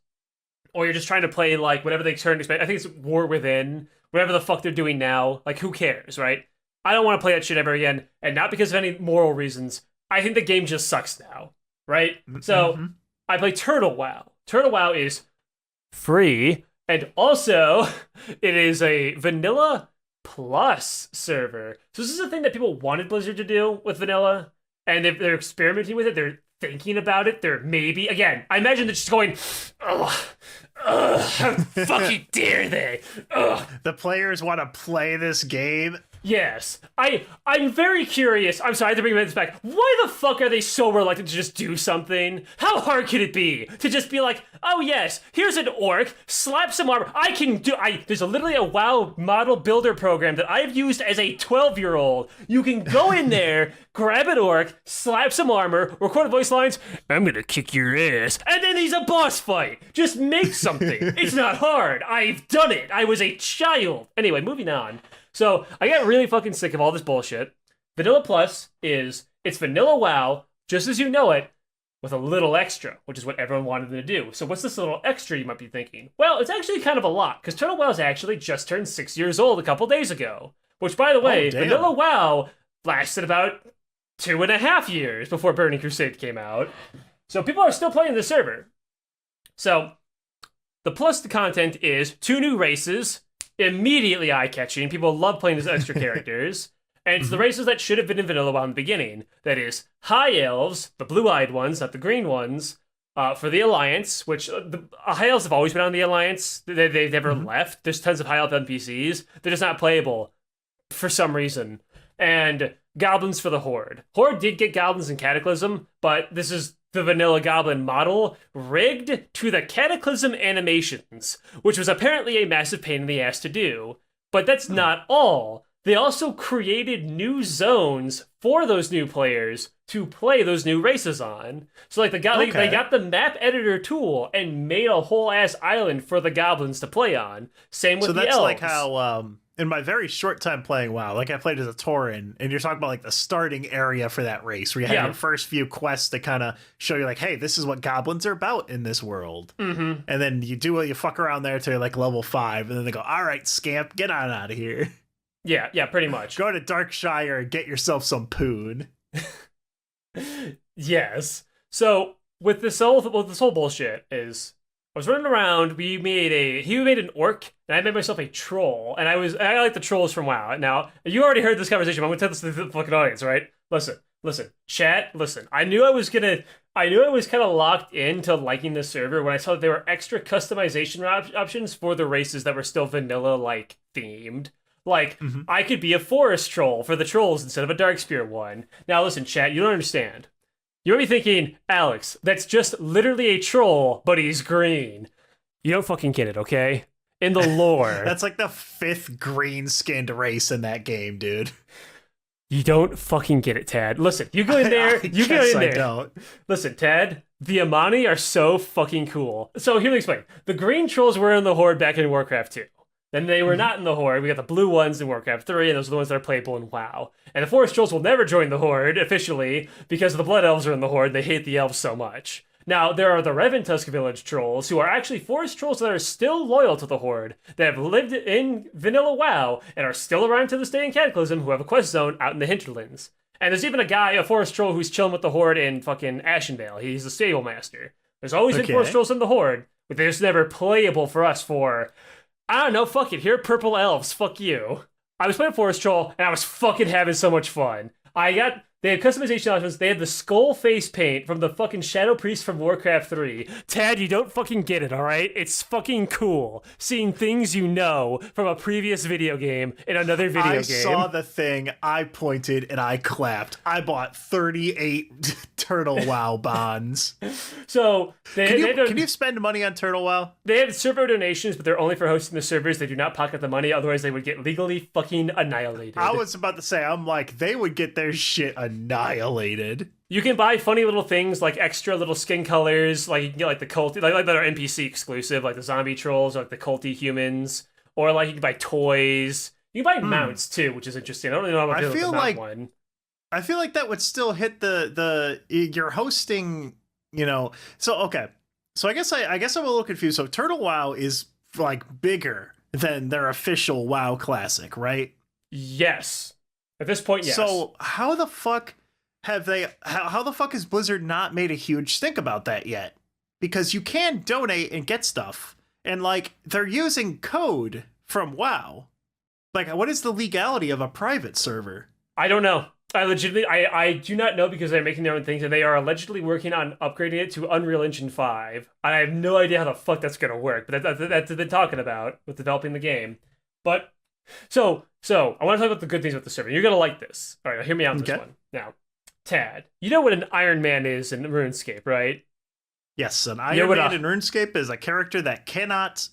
or you're just trying to play like whatever they turn to. I think it's War Within, whatever the fuck they're doing now. Like, who cares, right? I don't want to play that shit ever again, and not because of any moral reasons. I think the game just sucks now, right? So I play Turtle WoW. Turtle WoW is free, and also it is a vanilla plus server. So this is a thing that people wanted Blizzard to do with vanilla, and they're experimenting with it. They're thinking about it, there may be. Again, I imagine they're just going, ugh, how fucking dare they? Ugh. The players want to play this game. Yes, I'm very curious. I'm sorry to bring this back. Why the fuck are they so reluctant to just do something? How hard could it be to just be like, oh yes, here's an orc, slap some armor. There's literally a WoW model builder program that I've used as a 12-year-old. You can go in there, grab an orc, slap some armor, record voice lines, I'm gonna kick your ass, and then he's a boss fight. Just make something. It's not hard. I've done it. I was a child. Anyway, moving on. So I got really fucking sick of all this bullshit. Vanilla Plus it's vanilla WoW, just as you know it, with a little extra, which is what everyone wanted them to do. So what's this little extra, you might be thinking? Well, it's actually kind of a lot, because Turtle WoW's actually just turned 6 years old a couple days ago. Which, by the way, vanilla WoW lasted about 2.5 years before Burning Crusade came out. So people are still playing the server. So the plus the content is 2 new races, immediately eye-catching. People love playing as extra characters. And it's the races that should have been in Vanilla WoW in the beginning. That is, High Elves, the blue-eyed ones, not the green ones, for the Alliance, which the High Elves have always been on the Alliance. They've never left. There's tons of High Elf NPCs. They're just not playable for some reason. And Goblins for the Horde. Horde did get Goblins in Cataclysm, but this is the vanilla goblin model rigged to the Cataclysm animations, which was apparently a massive pain in the ass to do. But that's not all. They also created new zones for those new players to play those new races on. So like they got the map editor tool and made a whole ass island for the goblins to play on. Same with the elves. So that's like how in my very short time playing WoW, like I played as a Tauren, and you're talking about like the starting area for that race, where you have your first few quests to kind of show you like, hey, this is what goblins are about in this world. And then you fuck around there till you're like level 5, and then they go, all right, scamp, get on out of here. Yeah, pretty much. Go to Darkshire and get yourself some poon. Yes. So with this whole bullshit is, I was running around. He made an orc, and I made myself a troll. And I like the trolls from WoW. Now you already heard this conversation. But I'm gonna tell this to the fucking audience, right? Listen, chat. Listen. I knew I was kind of locked into liking the server when I saw that there were extra customization options for the races that were still vanilla like themed. Like, I could be a forest troll for the trolls instead of a Darkspear one. Now listen, chat, you don't understand. You might be thinking, Aleks, that's just literally a troll, but he's green. You don't fucking get it, okay? In the lore. That's like the 5th green-skinned race in that game, dude. You don't fucking get it, Tad. Listen, you go in there, I don't. Listen, Tad, the Amani are so fucking cool. So here, let me explain. The green trolls were in the Horde back in Warcraft 2. Then they were not in the Horde. We got the blue ones in Warcraft 3, and those are the ones that are playable in WoW. And the Forest Trolls will never join the Horde, officially, because the Blood Elves are in the Horde. They hate the Elves so much. Now, there are the Reventusk Village Trolls, who are actually Forest Trolls that are still loyal to the Horde, that have lived in vanilla WoW, and are still around to this day in Cataclysm, who have a quest zone out in the hinterlands. And there's even a Forest Troll, who's chilling with the Horde in fucking Ashenvale. He's the Stable Master. There's always been Forest Trolls in the Horde, but they're just never playable for us for... I don't know, fuck it. Here are purple elves. Fuck you. I was playing Forest Troll, and I was fucking having so much fun. They had customization options. They had the skull face paint from the fucking Shadow Priest from Warcraft 3. Tad, you don't fucking get it, alright? It's fucking cool. Seeing things you know from a previous video game in another video game. I saw the thing, I pointed, and I clapped. I bought 38 Turtle WoW bonds. So, can you spend money on Turtle WoW? They have server donations, but they're only for hosting the servers. They do not pocket the money, otherwise they would get legally fucking annihilated. I was about to say, I'm like, they would get their shit annihilated. You can buy funny little things like extra little skin colors, like you can get like the culty, like that are NPC exclusive, like the zombie trolls, or like the culty humans, or like you can buy toys. You can buy mounts too, which is interesting. I don't really know how to feel about that one. I feel like that would still hit the you're hosting, So okay, so I guess I'm a little confused. So Turtle WoW is like bigger than their official WoW Classic, right? Yes. At this point, yes. So how the fuck how the fuck has Blizzard not made a huge stink about that yet? Because you can donate and get stuff, and like they're using code from WoW. Like, what is the legality of a private server? I don't know. I legitimately, I do not know because they're making their own things, and they are allegedly working on upgrading it to Unreal Engine 5. I have no idea how the fuck that's gonna work, but that's what they're talking about with developing the game. But so I want to talk about the good things with the server. You're gonna like this. All right, hear me out on this one. Now, Tad, you know what an Iron Man is in RuneScape, right? Yes, an Iron Man in RuneScape is a character that cannot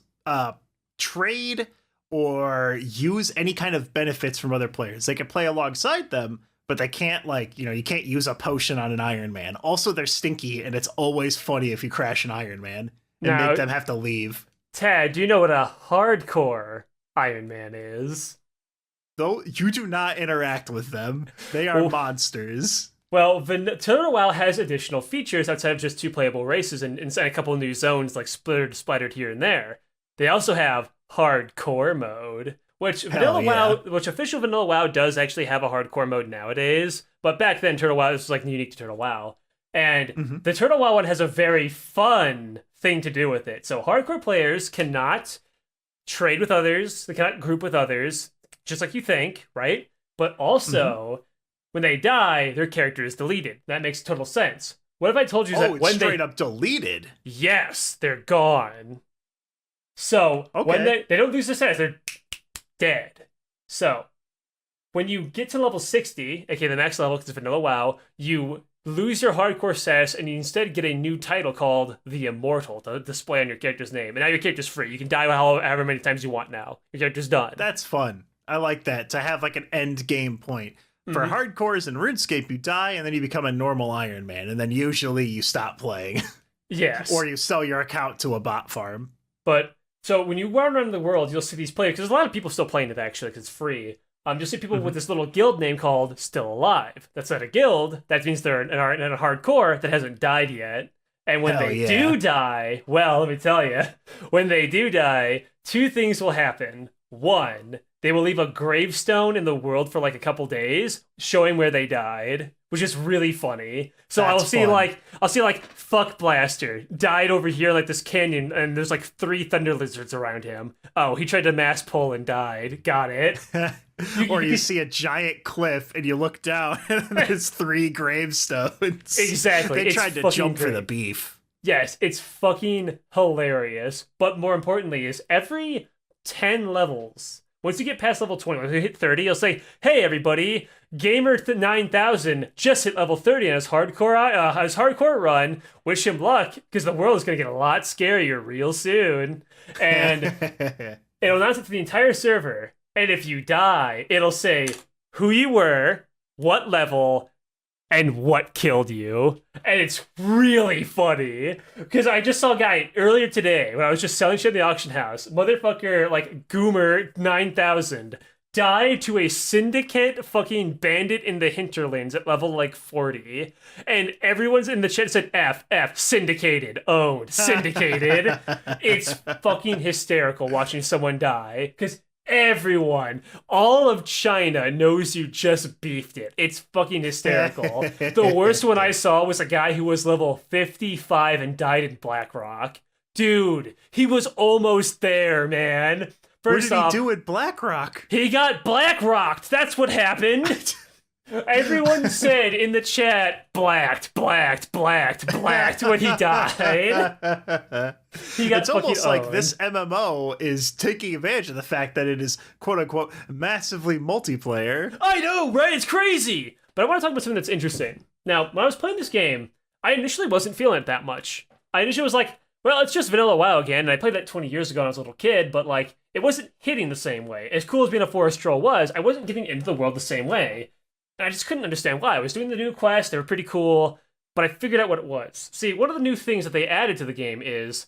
trade or use any kind of benefits from other players. They can play alongside them, but they can't, like, you can't use a potion on an Iron Man. Also, they're stinky, and it's always funny if you crash an Iron Man and make them have to leave. Tad, do you know what a hardcore Iron Man is? Though you do not interact with them. They are monsters. Well, Total WoW has additional features outside of just 2 playable races and a couple of new zones like splattered here and there. They also have hardcore mode, which official vanilla WoW does actually have a hardcore mode nowadays. But back then, Turtle WoW was like unique to Turtle WoW, and the Turtle WoW one has a very fun thing to do with it. So hardcore players cannot trade with others, they cannot group with others, just like you think, right? But also, when they die, their character is deleted. That makes total sense. What if I told you that when straight up deleted? Yes, they're gone. So when they don't lose their status, they're dead. So when you get to level 60, aka the next level because it's vanilla WoW, you lose your hardcore status and you instead get a new title called the Immortal to display on your character's name. And now your character's free. You can die however many times you want now. Your character's done. That's fun. I like that, to have like an end game point. For hardcores in RuneScape, you die and then you become a normal Iron Man, and then usually you stop playing. Yes. Or you sell your account to a bot farm. But so when you run around the world, you'll see these players, because there's a lot of people still playing it actually, because it's free. You'll see people with this little guild name called Still Alive. That's not a guild. That means they're in a hardcore that hasn't died yet. And when they do die, well, let me tell you, when they do die, 2 things will happen. 1, they will leave a gravestone in the world for like a couple days, showing where they died, which is really funny. So I'll see Fuck Blaster died over here like this canyon, and there's like 3 thunder lizards around him. Oh, he tried to mass pull and died. Got it. Or you see a giant cliff and you look down and there's 3 gravestones. Exactly. They tried to jump for the beef. Yes, it's fucking hilarious. But more importantly is every 10 levels, once you get past level 20, when you hit 30, you'll say, hey everybody, Gamer 9000 just hit level 30 on his hardcore run. Wish him luck, because the world is going to get a lot scarier real soon. And it'll announce it to the entire server. And if you die, it'll say who you were, what level, and what killed you. And it's really funny, because I just saw a guy earlier today when I was just selling shit in the auction house. Motherfucker, like Goomer 9000, died to a syndicate fucking bandit in the hinterlands at level like 40. And everyone's in the chat said F, syndicated, owned, syndicated. It's fucking hysterical watching someone die, because everyone, all of China knows you just beefed it. It's fucking hysterical. The worst one I saw was a guy who was level 55 and died in Blackrock. Dude, he was almost there, man. First what did he do at Blackrock? He got Blackrocked. That's what happened. Everyone said in the chat, blacked when he died. It's almost like this MMO is taking advantage of the fact that it is quote unquote massively multiplayer. I know, right? It's crazy. But I want to talk about something that's interesting. Now, when I was playing this game, I initially wasn't feeling it that much. I initially was like, well, it's just vanilla WoW again, and I played that 20 years ago when I was a little kid, but like, it wasn't hitting the same way. As cool as being a forest troll was, I wasn't getting into the world the same way. And I just couldn't understand why. I was doing the new quests, they were pretty cool, but I figured out what it was. See, one of the new things that they added to the game is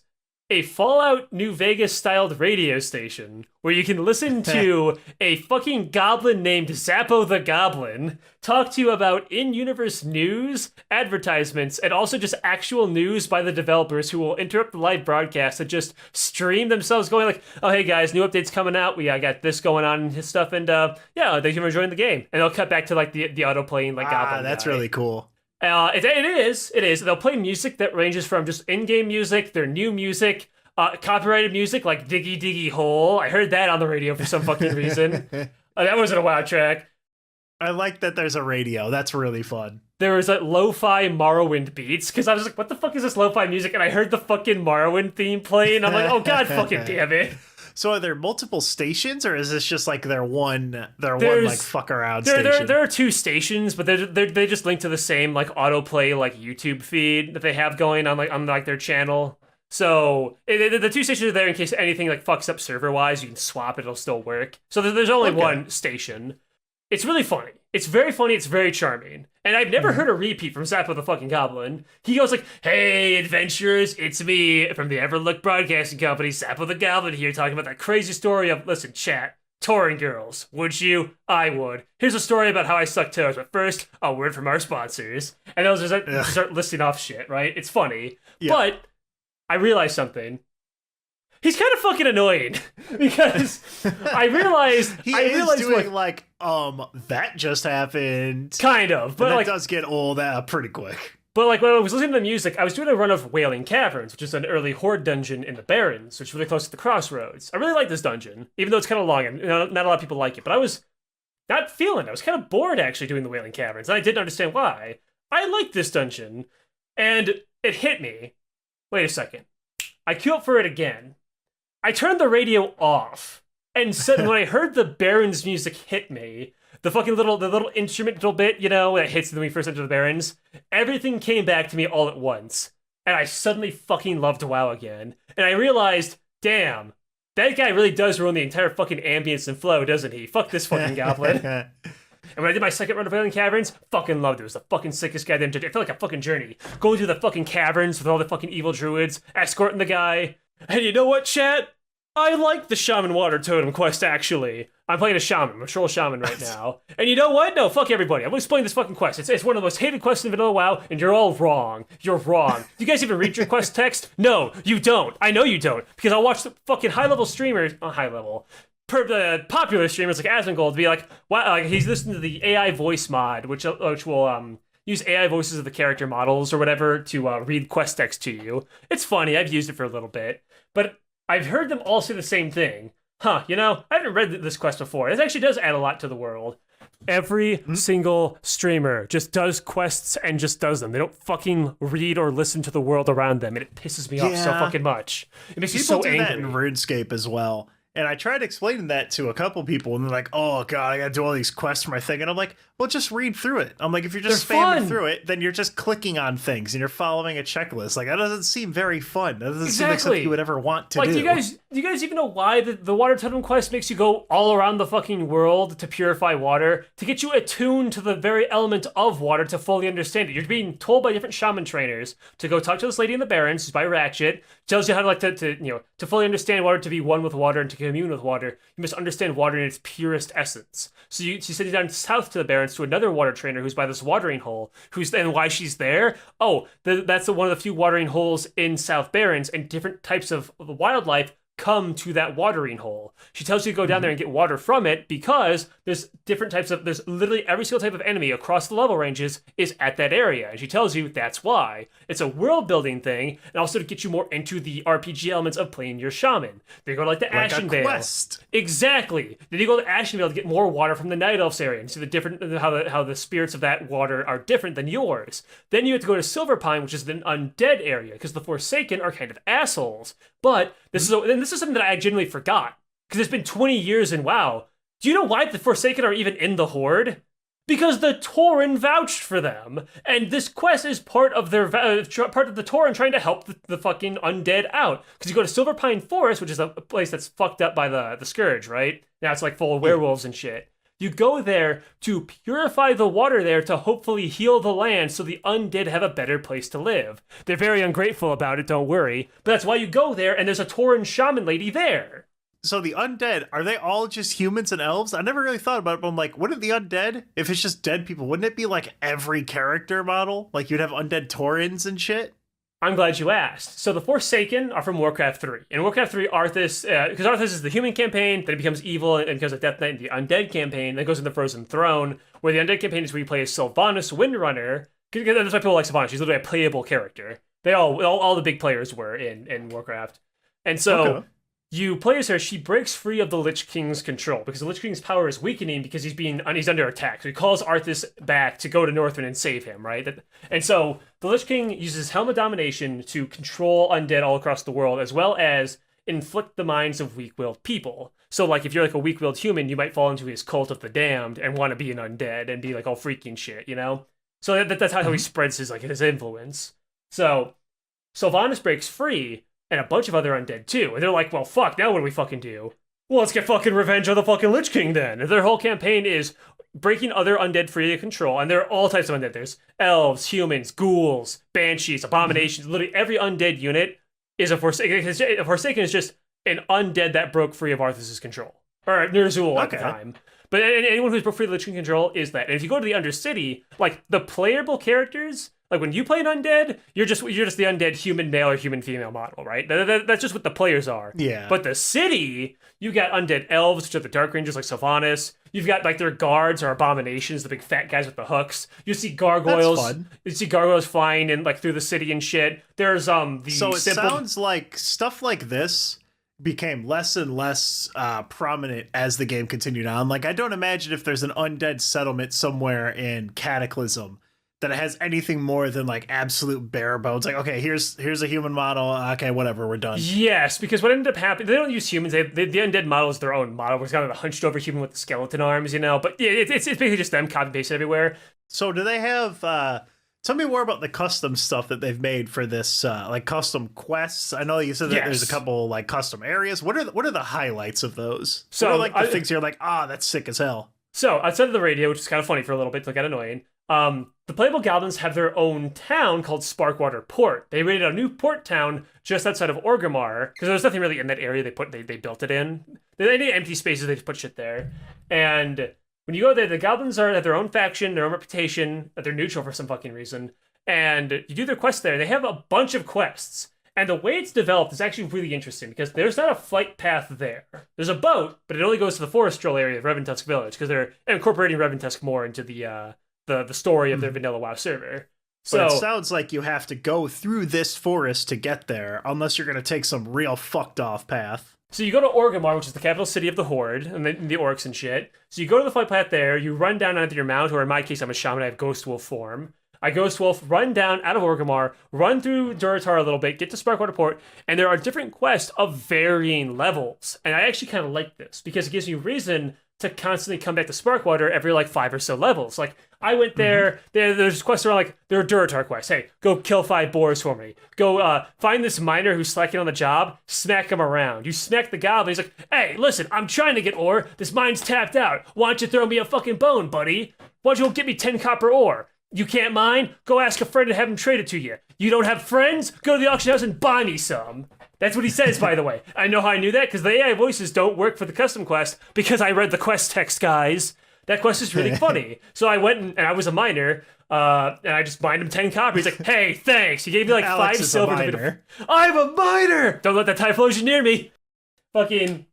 a Fallout New Vegas styled radio station where you can listen to a fucking goblin named Zappo the Goblin talk to you about in-universe news, advertisements, and also just actual news by the developers who will interrupt the live broadcast and just stream themselves going like, oh, hey guys, new updates coming out. We got this going on and his stuff. And yeah, thank you for enjoying the game. And they'll cut back to like the auto-playing like goblin that's guy. really cool. It is. They'll play music that ranges from just in-game music, their new music, copyrighted music like Diggy Diggy Hole. I heard that on the radio for some fucking reason. That wasn't a WoW track. I like that there's a radio. That's really fun. There was like lo-fi Morrowind beats, because I was like, what the fuck is this lo-fi music? And I heard the fucking Morrowind theme playing. I'm like, oh god fucking damn it. So are there multiple stations, or is this just like their one like fuck around station? There are 2 stations, but they just link to the same like autoplay like YouTube feed that they have going on their channel. So the 2 stations are there in case anything like fucks up server wise. You can swap; it'll still work. So there's only one station. It's really funny. It's very funny. It's very charming. And I've never heard a repeat from Zappo the fucking Goblin. He goes like, "Hey, adventurers, it's me from the Everlook Broadcasting Company, Zappo the Goblin here, talking about that crazy story of, listen, chat, touring girls. Would you? I would. Here's a story about how I suck toes, but first, a word from our sponsors." And they'll just start listing off shit, right? It's funny. Yeah. But I realized something. He's kind of fucking annoying because I realized he is doing like that just happened, kind of, but that does get old pretty quick. But like when I was listening to the music, I was doing a run of Wailing Caverns, which is an early horde dungeon in the Barrens, which is really close to the Crossroads. I really like this dungeon, even though it's kind of long and not a lot of people like it. But I was not feeling it. I was kind of bored actually doing the Wailing Caverns, and I didn't understand why. I liked this dungeon, and it hit me. Wait a second. I queue up for it again. I turned the radio off, and when I heard the Barrens music hit me, the little instrumental bit, that hits when we first enter the Barrens, everything came back to me all at once, and I suddenly fucking loved WoW again. And I realized, damn, that guy really does ruin the entire fucking ambience and flow, doesn't he? Fuck this fucking goblin. And when I did my second run of Wailing Caverns, fucking loved it. It was the fucking sickest goddamn journey. It felt like a fucking journey. Going through the fucking caverns with all the fucking evil druids, escorting the guy. And you know what, chat? I like the Shaman Water Totem quest, actually. I'm playing a Shaman. I'm a troll Shaman right now. And you know what? No, fuck everybody. I'm gonna explain this fucking quest. It's one of the most hated quests in Vanilla WoW, and you're all wrong. You're wrong. Do you guys even read your quest text? No, you don't. I know you don't. Because I'll watch the fucking high-level streamers, popular streamers like Asmongold be like, wow, like he's listening to the AI voice mod, which will use AI voices of the character models or whatever to read quest text to you. It's funny. I've used it for a little bit. But I've heard them all say the same thing. I haven't read this quest before. It actually does add a lot to the world. Every single streamer just does quests and just does them. They don't fucking read or listen to the world around them, and it pisses me off so fucking much. It makes me so angry. People do that in RuneScape as well. And I tried explaining that to a couple people, and they're like, "Oh god, I gotta do all these quests for my thing." And I'm like, "Well, just read through it." I'm like, if you're just spamming through it, then you're just clicking on things and you're following a checklist. Like, that doesn't seem very fun. That doesn't seem like something you would ever want to do. Do you guys even know why the water totem quest makes you go all around the fucking world to purify water, to get you attuned to the very element of water to fully understand it? You're being told by different shaman trainers to go talk to this lady in the Barrens, who's by Ratchet, tells you how to fully understand water, to be one with water, and to commune with water. You must understand water in its purest essence. So she sends you down south to the Barrens to another water trainer who's by this watering hole. And why she's there? Oh, that's one of the few watering holes in South Barrens, and different types of wildlife come to that watering hole. She tells you to go down there and get water from it because there's literally every single type of enemy across the level ranges is at that area. And she tells you that's why. It's a world building thing, and also to get you more into the RPG elements of playing your shaman. Then you go to like Ashen Vale. Quest. Exactly. Then you go to Ashen Vale to get more water from the Night Elves area and see the different how the spirits of that water are different than yours. Then you have to go to Silverpine, which is an undead area, because the Forsaken are kind of assholes. But this is something that I genuinely forgot, because it's been 20 years in WoW. Do you know why the Forsaken are even in the Horde? Because the Tauren vouched for them, and this quest is part of the Tauren trying to help the fucking undead out. Because you go to Silverpine Forest, which is a place that's fucked up by the Scourge, right? Now it's like full of werewolves and shit. You go there to purify the water there to hopefully heal the land so the undead have a better place to live. They're very ungrateful about it, don't worry. But that's why you go there, and there's a Tauren shaman lady there. So the undead, are they all just humans and elves? I never really thought about it, but I'm like, wouldn't the undead, if it's just dead people, wouldn't it be like every character model? Like you'd have undead Taurens and shit? I'm glad you asked. So the Forsaken are from Warcraft 3. In Warcraft 3, Arthas, because Arthas is the human campaign, then it becomes evil and becomes a Death Knight in the Undead campaign, then it goes into the Frozen Throne, where the Undead campaign is where you play as Sylvanas Windrunner. That's why people like Sylvanas. She's literally a playable character. All the big players were in Warcraft. And so you play as her. She breaks free of the Lich King's control because the Lich King's power is weakening because he's under attack. So he calls Arthas back to go to Northrend and save him, right? And so the Lich King uses Helm of Domination to control undead all across the world, as well as inflict the minds of weak-willed people. So, like, if you're like a weak-willed human, you might fall into his cult of the damned and want to be an undead and be like all freaky and shit, you know? So that's how he spreads his influence. So Sylvanas breaks free, and a bunch of other undead too. And they're like, well, fuck, now what do we fucking do? Well, let's get fucking revenge on the fucking Lich King then. And their whole campaign is breaking other undead free of control. And there are all types of undead. There's elves, humans, ghouls, banshees, abominations. Literally every undead unit is a Forsaken. A Forsaken is just an undead that broke free of Arthas' control. Or Ner'zhul at the time. But anyone who's broke free of Lich King control is that. And if you go to the Undercity, like, the playable characters... Like, when you play an undead, you're just the undead human male or human female model, right? That's just what the players are. Yeah. But the city, you got undead elves, which are the Dark Rangers like Sylvanas. You've got, like, their guards or abominations, the big fat guys with the hooks. You see gargoyles. That's fun. You see gargoyles flying in, like, through the city and shit. There's So it sounds like stuff like this became less and less prominent as the game continued on. Like, I don't imagine if there's an undead settlement somewhere in Cataclysm that it has anything more than like absolute bare bones. Like, okay, here's a human model. Okay, whatever, we're done. Yes, because what ended up happening, they don't use humans. The undead model is their own model. It's kind of a hunched over human with the skeleton arms, you know. But yeah, it's basically just them copy pasted everywhere. So do they have? Tell me more about the custom stuff that they've made for this, like custom quests. I know you said that there's a couple like custom areas. What are the highlights of those? So what are, like the things you're like, that's sick as hell. So outside of the radio, which is kind of funny for a little bit, like annoying. The playable goblins have their own town called Sparkwater Port. They raided a new port town just outside of Orgrimmar because there's nothing really in that area. They built it in. They need empty spaces. They just put shit there. And when you go there, the goblins have their own faction, their own reputation. They're neutral for some fucking reason. And you do their quests there. They have a bunch of quests. And the way it's developed is actually really interesting because there's not a flight path there. There's a boat, but it only goes to the Forest Troll area of Reventusk Village because they're incorporating Reventusk more into the story of their vanilla WoW server. So but it sounds like you have to go through this forest to get there, unless you're going to take some real fucked off path. So you go to Orgrimmar, which is the capital city of the Horde, and the orcs and shit. So you go to the flight path there, you run down onto your mount, or in my case, I'm a shaman, I have Ghost Wolf form. I Ghost Wolf, run down out of Orgrimmar, run through Durotar a little bit, get to Sparkwater Port, and there are different quests of varying levels. And I actually kind of like this, because it gives you reason to constantly come back to Sparkwater every like 5 or so levels. Like, I went there, there's quests around like, there are Durotar quests. Hey, go kill 5 boars for me. Go find this miner who's slacking on the job, smack him around. You smack the goblin, he's like, hey, listen, I'm trying to get ore. This mine's tapped out. Why don't you throw me a fucking bone, buddy? Why don't you go get me 10 copper ore? You can't mine? Go ask a friend to have him trade it to you. You don't have friends? Go to the auction house and buy me some. That's what he says, by the way. I know how I knew that, because the AI voices don't work for the custom quest, because I read the quest text, guys. That quest is really funny. So I went and I was a miner, and I just mined him 10 copper. He's like, hey, thanks. He gave me like Aleks 5 silver. I'm a miner! Don't let that Typhlosion near me. Fucking,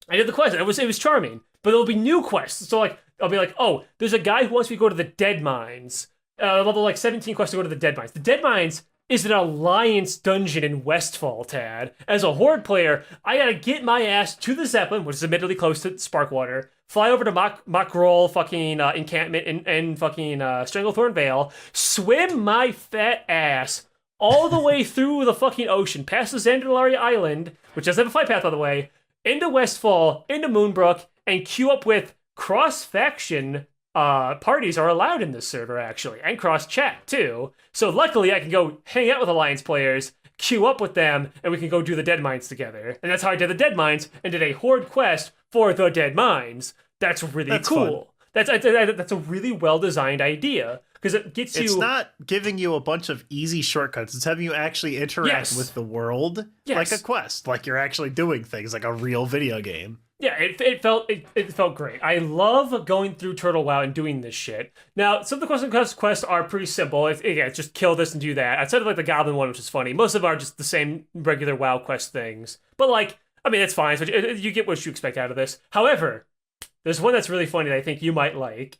I did the quest. It was charming. But there'll be new quests. So like, I'll be like, oh, there's a guy who wants me to go to the Dead Mines. Level like 17 quests to go to the Dead Mines. The Dead Mines is an alliance dungeon in Westfall, Tad. As a Horde player, I gotta get my ass to the Zeppelin, which is admittedly close to Sparkwater, fly over to Mockroll fucking encampment and fucking Stranglethorn Vale, swim my fat ass all the way through the fucking ocean, past the Zandalaria Island, which doesn't have a flight path, by the way, into Westfall, into Moonbrook, and queue up with cross-faction parties are allowed in this server, actually, and cross-chat, too. So luckily, I can go hang out with Alliance players, queue up with them, and we can go do the Dead Mines together. And that's how I did the Dead Mines, and did a Horde quest for the Dead Mines. That's really cool. That's a really well-designed idea, because it gets you... It's not giving you a bunch of easy shortcuts. It's having you actually interact with the world like a quest, like you're actually doing things like a real video game. Yeah, it felt great. I love going through Turtle WoW and doing this shit. Now, some of the quests are pretty simple. It's just kill this and do that. Outside of like the Goblin one, which is funny, most of them are just the same regular WoW quest things. But like, I mean, it's fine. So you get what you expect out of this. However, there's one that's really funny that I think you might like.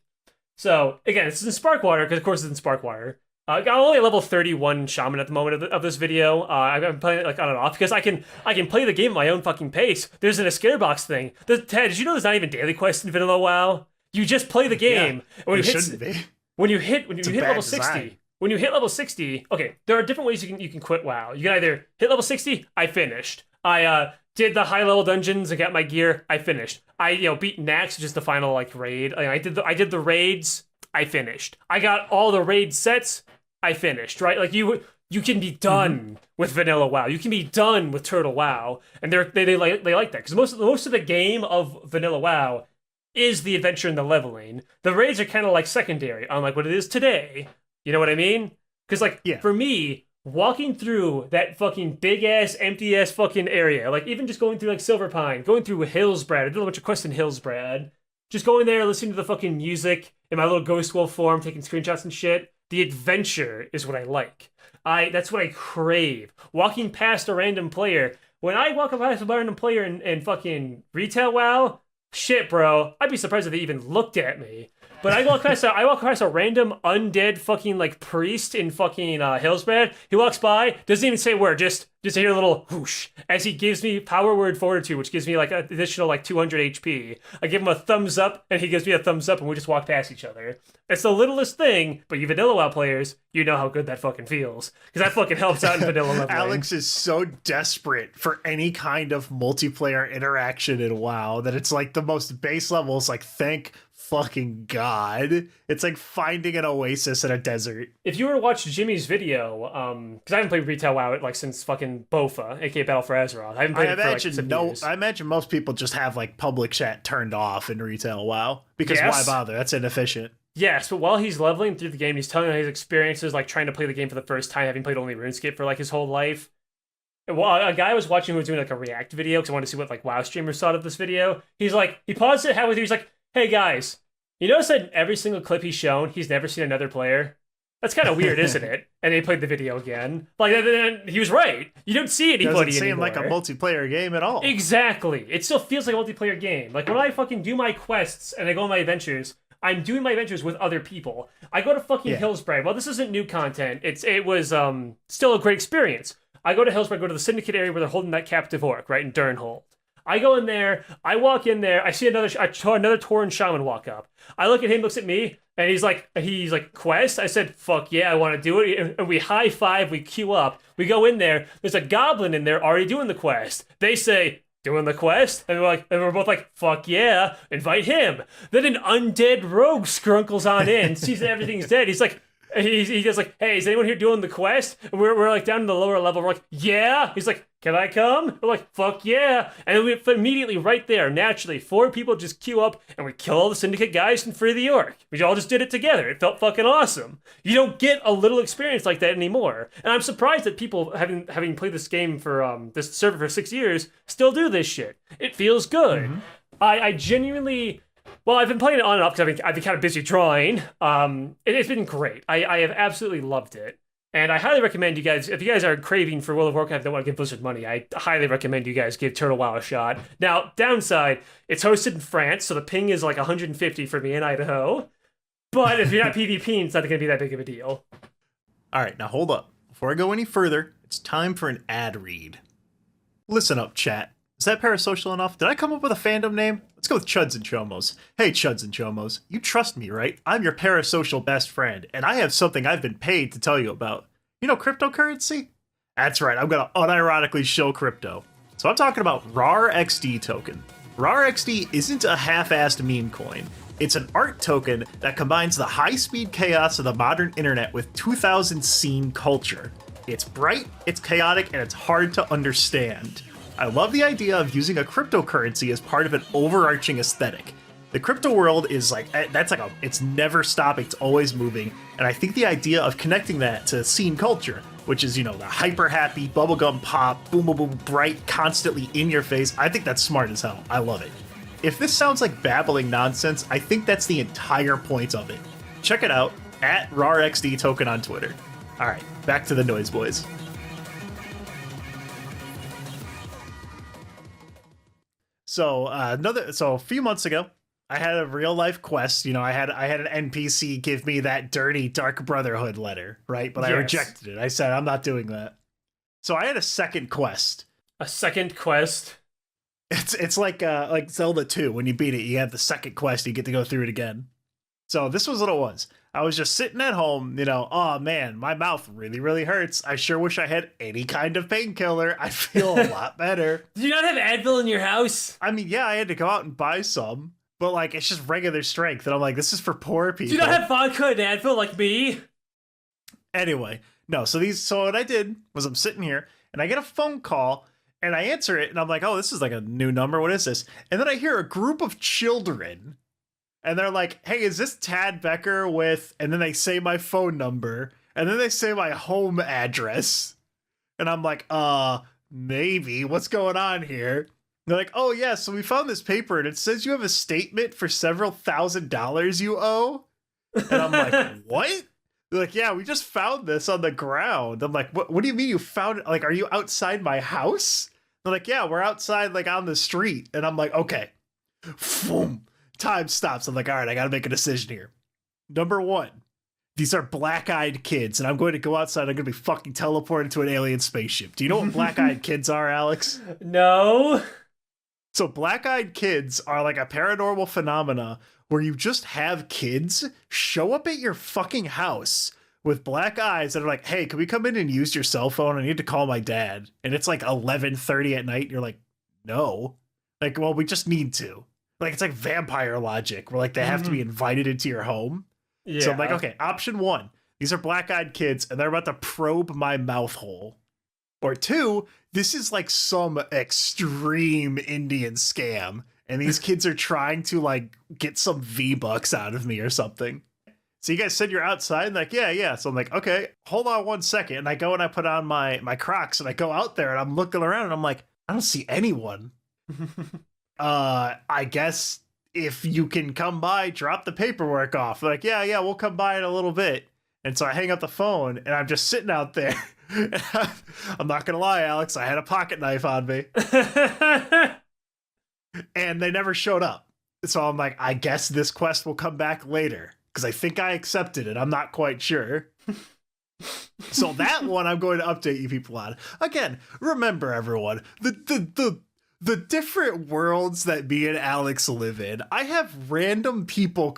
So again, this is in Sparkwater because of course it's in Sparkwater. I'm only at level 31 shaman at the moment of this video. I'm playing it like on and off because I can play the game at my own fucking pace. There's an escape box thing. Ted, did you know there's not even daily quests in vanilla WoW? You just play the game. Yeah, And when you hit level 60, when you hit level 60, okay, there are different ways you can quit WoW. You can either hit level 60, I finished. I did the high level dungeons and got my gear, I finished. I beat Nax, which is the final like raid. I did the raids, I finished. I got all the raid sets, I finished, right? Like you can be done with vanilla WoW. You can be done with turtle WoW, and they like that because most of the game of vanilla WoW is the adventure and the leveling. The raids are kind of like secondary, unlike what it is today. You know what I mean? Because for me, walking through that fucking big ass empty ass fucking area, like even just going through like Silverpine, going through Hillsbrad, I did a bunch of quests in Hillsbrad. Just going there, listening to the fucking music in my little Ghost Wolf form, taking screenshots and shit. The adventure is what I like. That's what I crave. Walking past a random player. When I walk past a random player in fucking retail WoW, shit, bro, I'd be surprised if they even looked at me. But I walk past a random undead fucking like priest in fucking Hillsbrad. He walks by, doesn't even say a word, just hear a little whoosh as he gives me power word fortitude, which gives me like an additional like 200 HP. I give him a thumbs up, and he gives me a thumbs up, and we just walk past each other. It's the littlest thing, but you vanilla WoW players, you know how good that fucking feels because that fucking helps out in vanilla leveling. Aleks is so desperate for any kind of multiplayer interaction in WoW that it's like the most base level is like thank fucking God. It's like finding an oasis in a desert. If you were to watch Jimmy's video, because I haven't played retail WoW like since fucking Bofa, aka Battle for Azeroth. I haven't played it for like some years. I imagine most people just have like public chat turned off in retail WoW because Yes. why bother? That's inefficient. Yes, but while he's leveling through the game, he's telling his experiences, like trying to play the game for the first time, having played only RuneScape for like his whole life. And while a guy I was watching who was doing like a react video because I wanted to see what like WoW streamers thought of this video, he's like, he paused it halfway through. He's like, "Hey guys, you notice that in every single clip he's shown, he's never seen another player? That's kind of weird, isn't it?" And he played the video again. Like, he was right. You don't see anybody Doesn't seem anymore. like a multiplayer game at all. Exactly. It still feels like a multiplayer game. Like when I fucking do my quests and I go on my adventures, I'm doing my adventures with other people. I go to fucking Hillsbrad. Well, this isn't new content. It was still a great experience. I go to Hillsbrad, go to the Syndicate area where they're holding that captive orc, right, in Durnhold. I go in there, I walk in there, I see another Tauren shaman walk up. I look at him, looks at me, and he's like, quest? I said, fuck yeah, I want to do it. And we high five, we queue up. We go in there, there's a goblin in there already doing the quest. They say, doing the quest? And we're both like, fuck yeah, invite him. Then an undead rogue scrunkles on in, sees that everything's dead. He's like, he goes like, hey, is anyone here doing the quest? And we're like down in the lower level. We're like, yeah. He's like, can I come? We're like, fuck yeah. And we immediately right there, naturally, 4 people just queue up and we kill all the Syndicate guys and free the orc. We all just did it together. It felt fucking awesome. You don't get a little experience like that anymore. And I'm surprised that people, having played this game for this server for 6 years, still do this shit. It feels good. Mm-hmm. I genuinely... Well, I've been playing it on and off because I've been kind of busy drawing. It's been great. I have absolutely loved it. And I highly recommend you guys, if you guys are craving for World of Warcraft and don't want to give Blizzard money, I highly recommend you guys give Turtle WoW a shot. Now, downside, it's hosted in France, so the ping is like 150 for me in Idaho. But if you're not PvPing, it's not going to be that big of a deal. All right, now hold up. Before I go any further, it's time for an ad read. Listen up, chat. Is that parasocial enough? Did I come up with a fandom name? Let's go with Chuds and Chomos. Hey, Chuds and Chomos, you trust me, right? I'm your parasocial best friend, and I have something I've been paid to tell you about. You know cryptocurrency? That's right, I'm gonna unironically show crypto. So I'm talking about RAR XD token. RAR XD isn't a half-assed meme coin. It's an art token that combines the high-speed chaos of the modern internet with 2000 scene culture. It's bright, it's chaotic, and it's hard to understand. I love the idea of using a cryptocurrency as part of an overarching aesthetic. The crypto world is like, it's never stopping, it's always moving, and I think the idea of connecting that to scene culture, which is, the hyper happy, bubblegum pop, boom boom boom, bright, constantly in your face, I think that's smart as hell. I love it. If this sounds like babbling nonsense, I think that's the entire point of it. Check it out, at RARXD token on Twitter. Alright, back to the Noyz Boyz. So a few months ago, I had a real life quest. I had an NPC give me that dirty Dark Brotherhood letter, right? But I rejected it. I said, I'm not doing that. So I had a second quest. A second quest? It's like Zelda 2. When you beat it, you have the second quest. You get to go through it again. So this was what it was. I was just sitting at home, oh man, my mouth really, really hurts. I sure wish I had any kind of painkiller. I'd feel a lot better. Do you not have Advil in your house? I mean, yeah, I had to go out and buy some, but like, it's just regular strength. And I'm like, this is for poor people. Do you not have vodka and Advil like me? Anyway, no, so what I did was I'm sitting here and I get a phone call and I answer it and I'm like, oh, this is like a new number. What is this? And then I hear a group of children. And they're like, hey, is this Tad Becker with... And then they say my phone number. And then they say my home address. And I'm like, maybe. What's going on here? They're like, oh, yeah, so we found this paper. And it says you have a statement for several $1,000s you owe. And I'm like, what? They're like, yeah, we just found this on the ground. I'm like, what do you mean you found it? Like, are you outside my house? They're like, yeah, we're outside, like, on the street. And I'm like, okay. Boom. Time stops. I'm like, all right, I gotta make a decision here. Number one, these are black-eyed kids, and I'm going to go outside. I'm gonna be fucking teleported to an alien spaceship. Do you know what black-eyed kids are, Alex? No. So black-eyed kids are like a paranormal phenomena where you just have kids show up at your fucking house with black eyes that are like, hey, can we come in and use your cell phone? I need to call my dad. And it's like 11:30 at night. And you're like, no. Like, well, we just need to. Like, it's like vampire logic where like they have to be invited into your home. Yeah. So I'm like, okay, option one, these are black-eyed kids and they're about to probe my mouth hole. Or two, this is like some extreme Indian scam and these kids are trying to like get some V-Bucks out of me or something. So you guys said you're outside? And like, yeah. So I'm like, okay, hold on 1 second. And I go and I put on my Crocs and I go out there and I'm looking around and I'm like, I don't see anyone. I guess if you can come by, drop the paperwork off. They're like, yeah, we'll come by in a little bit. And so I hang up the phone and I'm just sitting out there. I'm not going to lie, Alex, I had a pocket knife on me. And they never showed up. So I'm like, I guess this quest will come back later because I think I accepted it. I'm not quite sure. So that one I'm going to update you people on. Again, remember everyone, the different worlds that me and Alex live in, I have random people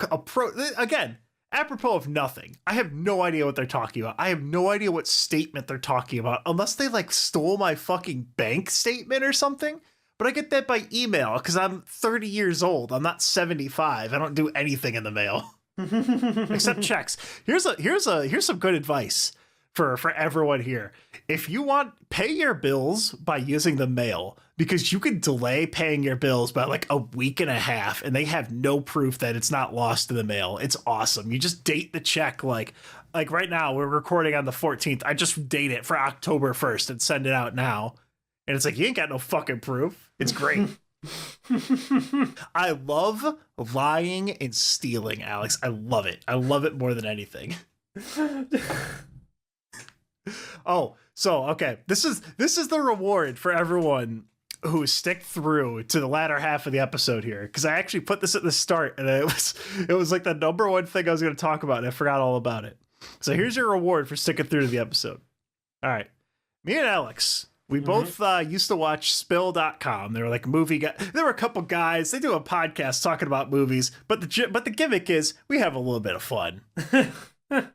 again, apropos of nothing. I have no idea what they're talking about. I have no idea what statement they're talking about unless they like stole my fucking bank statement or something. But I get that by email because I'm 30 years old. I'm not 75. I don't do anything in the mail except checks. Here's some good advice for everyone here. If you want, pay your bills by using the mail because you can delay paying your bills by like a week and a half and they have no proof that it's not lost in the mail. It's awesome. You just date the check like right now we're recording on the 14th. I just date it for October 1st and send it out now. And it's like, you ain't got no fucking proof. It's great. I love lying and stealing, Alex. I love it. I love it more than anything. Oh, so okay. This is the reward for everyone who stick through to the latter half of the episode here, because I actually put this at the start and it was like the number one thing I was going to talk about and I forgot all about it. So here's your reward for sticking through to the episode. All right. Me and Alex, we both used to watch SHILL.com. They were like movie guys. There were a couple guys. They do a podcast talking about movies, but the gimmick is we have a little bit of fun. And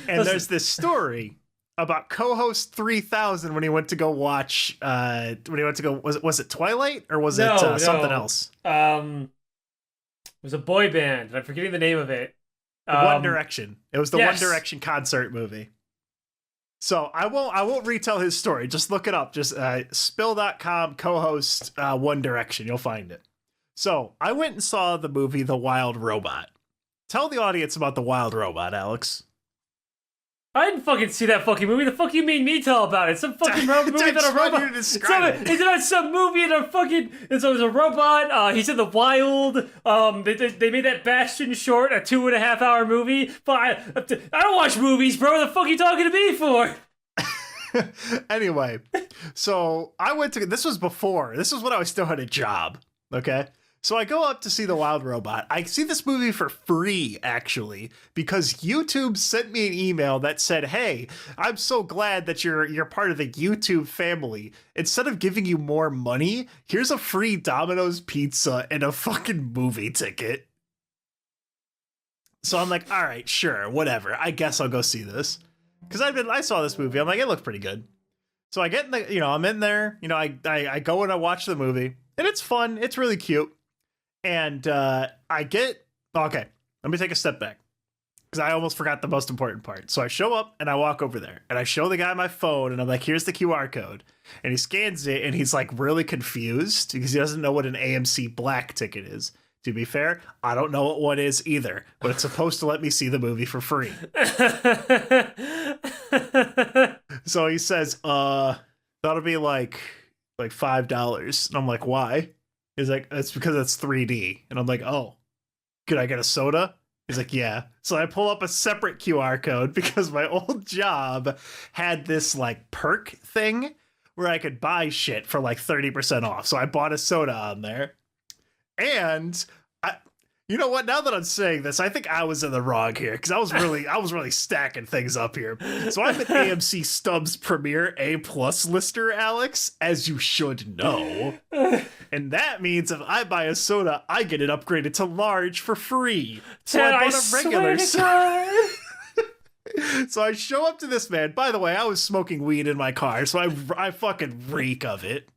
there's this story about co-host 3000 when he went to go watch. Was it Twilight or was it something else? It was a boy band. I'm forgetting the name of it. One Direction. It was the One Direction concert movie. So I won't retell his story. Just look it up. Just spill.com co-host One Direction. You'll find it. So I went and saw the movie The Wild Robot. Tell the audience about The Wild Robot, Alex. I didn't fucking see that fucking movie. The fuck you mean me tell about it? Some fucking movie that a robot. It's about some movie and a fucking. And so it was a robot. He's in the wild. They made that Bastion short, a 2.5 hour movie. But I don't watch movies, bro. What the fuck are you talking to me for? Anyway, so I went to. This was when I was still had a job. Okay. So I go up to see The Wild Robot. I see this movie for free, actually, because YouTube sent me an email that said, hey, I'm so glad that you're part of the YouTube family. Instead of giving you more money, here's a free Domino's pizza and a fucking movie ticket. So I'm like, all right, sure, whatever. I guess I'll go see this. Because I saw this movie. I'm like, it looked pretty good. So I get in the, I'm in there, I go and I watch the movie, and it's fun. It's really cute. And okay, let me take a step back, because I almost forgot the most important part. So I show up and I walk over there and I show the guy my phone and I'm like, here's the QR code. And he scans it and he's like really confused because he doesn't know what an AMC Black ticket is. To be fair, I don't know what one is either, but it's supposed to let me see the movie for free. So he says, that'll be like $5. And I'm like, why? He's like, it's because it's 3D. And I'm like, oh, could I get a soda? He's like, yeah. So I pull up a separate QR code because my old job had this like perk thing where I could buy shit for like 30% off. So I bought a soda on there. And you know what? Now that I'm saying this, I think I was in the wrong here because I was really stacking things up here. So I'm an AMC Stubbs Premier A+ lister, Aleks, as you should know. And that means if I buy a soda, I get it upgraded to large for free. So I bought a regular soda. So I show up to this man. By the way, I was smoking weed in my car, so I fucking reek of it.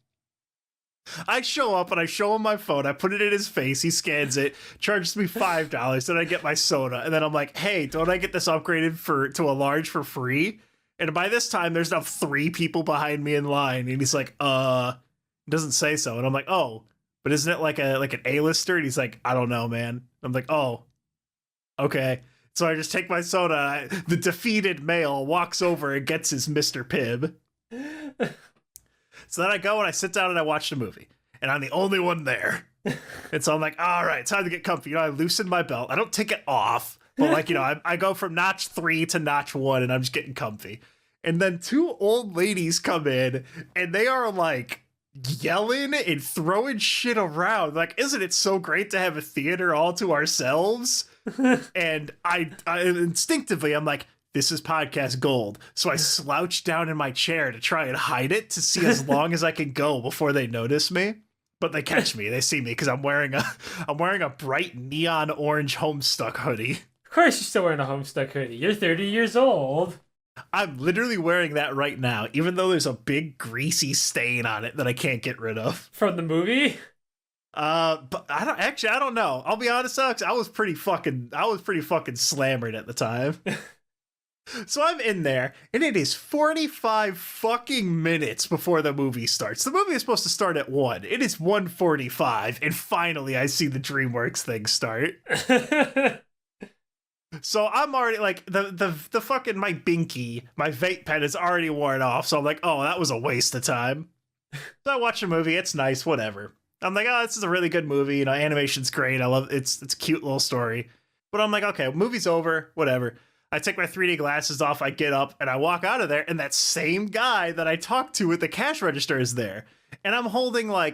I show up and I show him my phone. I put it in his face. He scans it, charges me $5. Then I get my soda. And then I'm like, hey, don't I get this upgraded to a large for free? And by this time, there's now 3 people behind me in line. And he's like, doesn't say so. And I'm like, oh, but isn't it like an A-lister? And he's like, I don't know, man. I'm like, oh, okay. So I just take my soda. The defeated male walks over and gets his Mr. Pibb. So then I go and I sit down and I watch the movie. And I'm the only one there. And so I'm like, all right, time to get comfy. I loosen my belt. I don't take it off. But I go from notch 3 to notch 1 and I'm just getting comfy. And then 2 old ladies come in and they are like yelling and throwing shit around. Like, isn't it so great to have a theater all to ourselves? And I instinctively, I'm like, this is podcast gold. So I slouch down in my chair to try and hide it to see as long as I can go before they notice me. But they catch me. They see me because I'm wearing a bright neon orange Homestuck hoodie. Of course you're still wearing a Homestuck hoodie. You're 30 years old. I'm literally wearing that right now, even though there's a big greasy stain on it that I can't get rid of. From the movie? But I don't know. I'll be honest, Alex, I was pretty fucking slammered at the time. So I'm in there, and it is 45 fucking minutes before the movie starts. The movie is supposed to start at 1. It is 1:45, and finally I see the DreamWorks thing start. So I'm already, like, the fucking, my binky, my vape pen is already worn off, so I'm like, oh, that was a waste of time. So I watch the movie, it's nice, whatever. I'm like, oh, this is a really good movie, animation's great, I love it's a cute little story. But I'm like, okay, movie's over, whatever. I take my 3D glasses off, I get up, and I walk out of there, and that same guy that I talked to at the cash register is there. And I'm holding my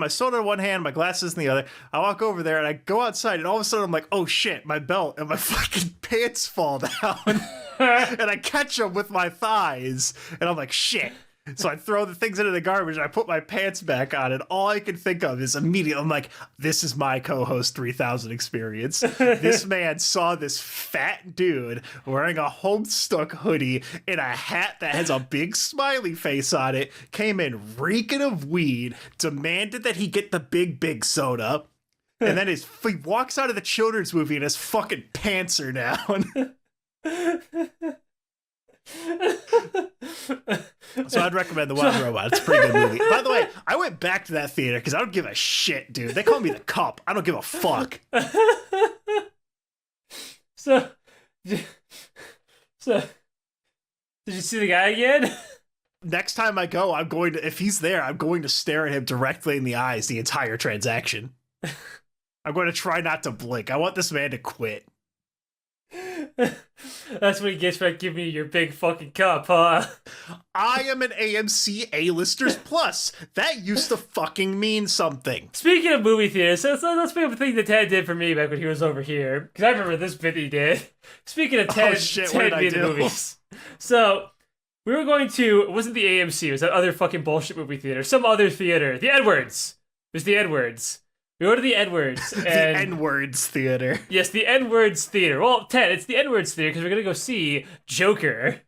soda in one hand, my glasses in the other. I walk over there, and I go outside, and all of a sudden I'm like, oh shit, my belt and my fucking pants fall down. And I catch them with my thighs, and I'm like, shit. So I throw the things into the garbage, and I put my pants back on, and all I can think of is immediately, I'm like, this is my co-host 3000 experience. This man saw this fat dude wearing a Homestuck hoodie and a hat that has a big smiley face on it, came in reeking of weed, demanded that he get the big soda, and then he walks out of the children's movie and his fucking pants are down. So I'd recommend The Wild Robot. It's a pretty good movie. By the way, I went back to that theater because I don't give a shit, dude. They call me the Cup. I don't give a fuck. So did you see the guy again? Next time I go, if he's there, I'm going to stare at him directly in the eyes the entire transaction. I'm going to try not to blink. I want this man to quit. That's what he gets for giving you your big fucking cup, huh? I am an AMC A-listers plus. That used to fucking mean something. Speaking of movie theaters, let's bring up a thing that Ted did for me back when he was over here. Because I remember this bit he did. Speaking of Ted, Ted being the movies. So, we were going to, it wasn't the AMC, it was that other fucking bullshit movie theater. Some other theater. The Edwards. It was the Edwards. We go to the Edwards. And, the N-words theater. Yes, the N-words theater. Well, Ted, it's the N-words theater because we're going to go see Joker.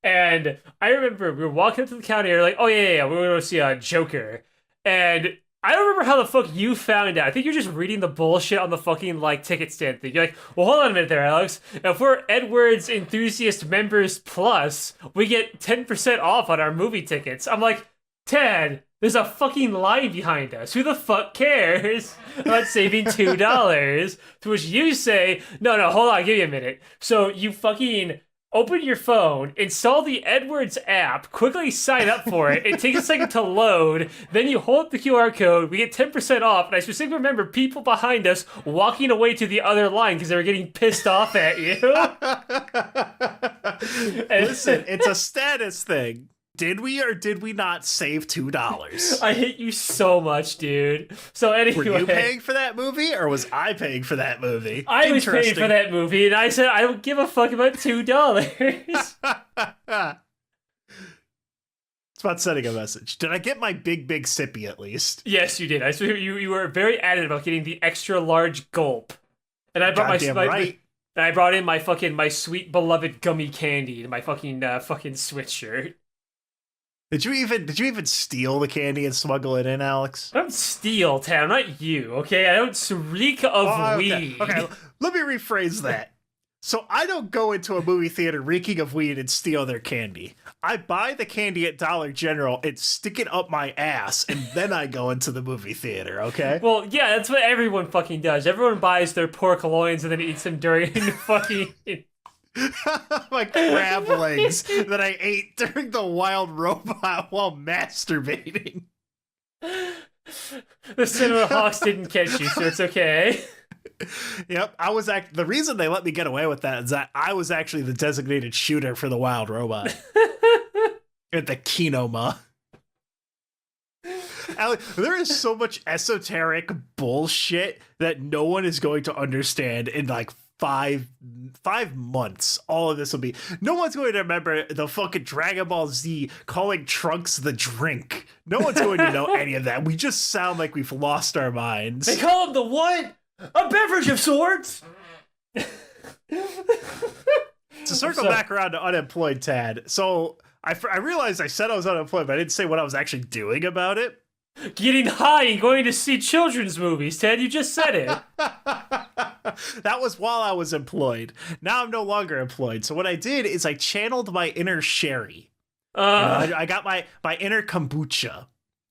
And I remember we were walking up to the counter, like, oh yeah, we're going to go see Joker. And I don't remember how the fuck you found out. I think you're just reading the bullshit on the fucking, like, ticket stand thing. You're like, well, hold on a minute there, Alex. If we're Edwards Enthusiast Members Plus, we get 10% off on our movie tickets. I'm like, Ted, there's a fucking line behind us. Who the fuck cares about saving $2? To which you say, no, hold on, give me a minute. So you fucking open your phone, install the Edwards app, quickly sign up for it. It takes a second to load. Then you hold up the QR code. We get 10% off. And I specifically remember people behind us walking away to the other line because they were getting pissed off at you. Listen, it's a status thing. Did we or did we not save $2? I hate you so much, dude. So anyway, were you paying for that movie or was I paying for that movie? I was paying for that movie, and I said I don't give a fuck about $2. It's about sending a message. Did I get my big sippy at least? Yes, you did. I swear you were very adamant about getting the extra large gulp, and I brought and I brought in my sweet beloved gummy candy in my fucking sweatshirt. Did you even steal the candy and smuggle it in, Alex? I don't steal, Ted. I'm not you, okay? I don't reek of weed. Okay, let me rephrase that. So I don't go into a movie theater reeking of weed and steal their candy. I buy the candy at Dollar General and stick it up my ass, and then I go into the movie theater, okay? Well, yeah, that's what everyone fucking does. Everyone buys their pork loins and then eats them during fucking... My crab legs that I ate during the wild robot while masturbating. The Cinema Hawks didn't catch you, so it's okay. Yep, the reason they let me get away with that is that I was actually the designated shooter for the wild robot at the Kinoma. Alex, there is so much esoteric bullshit that no one is going to understand in like 5 months. All of this will be, no one's going to remember the fucking Dragon Ball Z calling Trunks the drink. No one's going to know any of that. We just sound like we've lost our minds. They call him the what? A beverage of sorts. To circle back around to unemployed Tad. So I realized I said I was unemployed, but I didn't say what I was actually doing about it. Getting high and going to see children's movies, Ted. You just said it. That was while I was employed. Now I'm no longer employed. So what I did is I channeled my inner Sherry. I got my inner kombucha,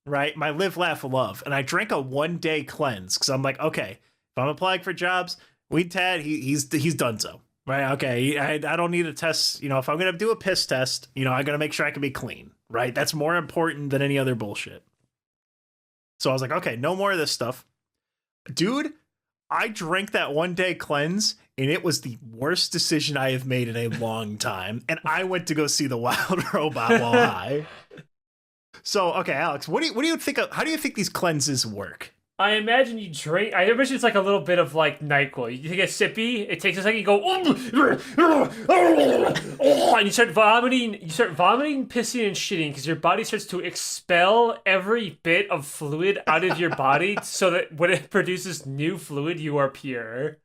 right? My live, laugh, love. And I drank a 1-day cleanse because I'm like, okay, if I'm applying for jobs, Weed Tad, he's done so. Right? Okay, I don't need a test. You know, if I'm going to do a piss test, you know, I got to make sure I can be clean, right? That's more important than any other bullshit. So I was like, okay, no more of this stuff. Dude, I drank that 1-day cleanse, and it was the worst decision I have made in a long time. And I went to go see the wild robot while high. So, okay, Alex, what do you think how do you think these cleanses work? I imagine you drink. I imagine it's like a little bit of like NyQuil. You take a sippy. It takes a second. You go, and you start vomiting. You start vomiting, pissing, and shitting because your body starts to expel every bit of fluid out of your body, so that when it produces new fluid, you are pure.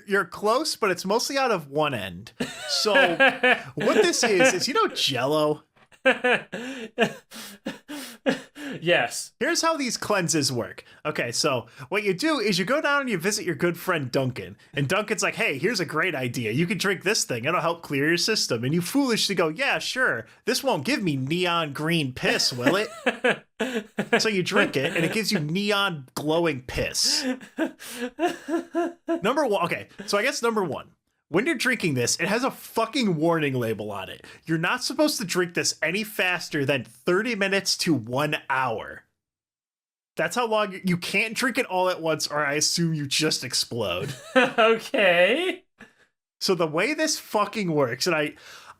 You're close, but it's mostly out of one end. So what this is you know Jell-O. Yes. Here's how these cleanses work. Okay, so what you do is you go down and you visit your good friend Duncan. And Duncan's like, hey, here's a great idea. You can drink this thing. It'll help clear your system. And you foolishly go, yeah, sure. This won't give me neon green piss, will it? So you drink it, and it gives you neon glowing piss. Number one. Okay, so I guess number one. When you're drinking this, it has a fucking warning label on it. You're not supposed to drink this any faster than 30 minutes to 1 hour. That's how long you can't drink it all at once, or I assume you just explode. Okay. So the way this fucking works, and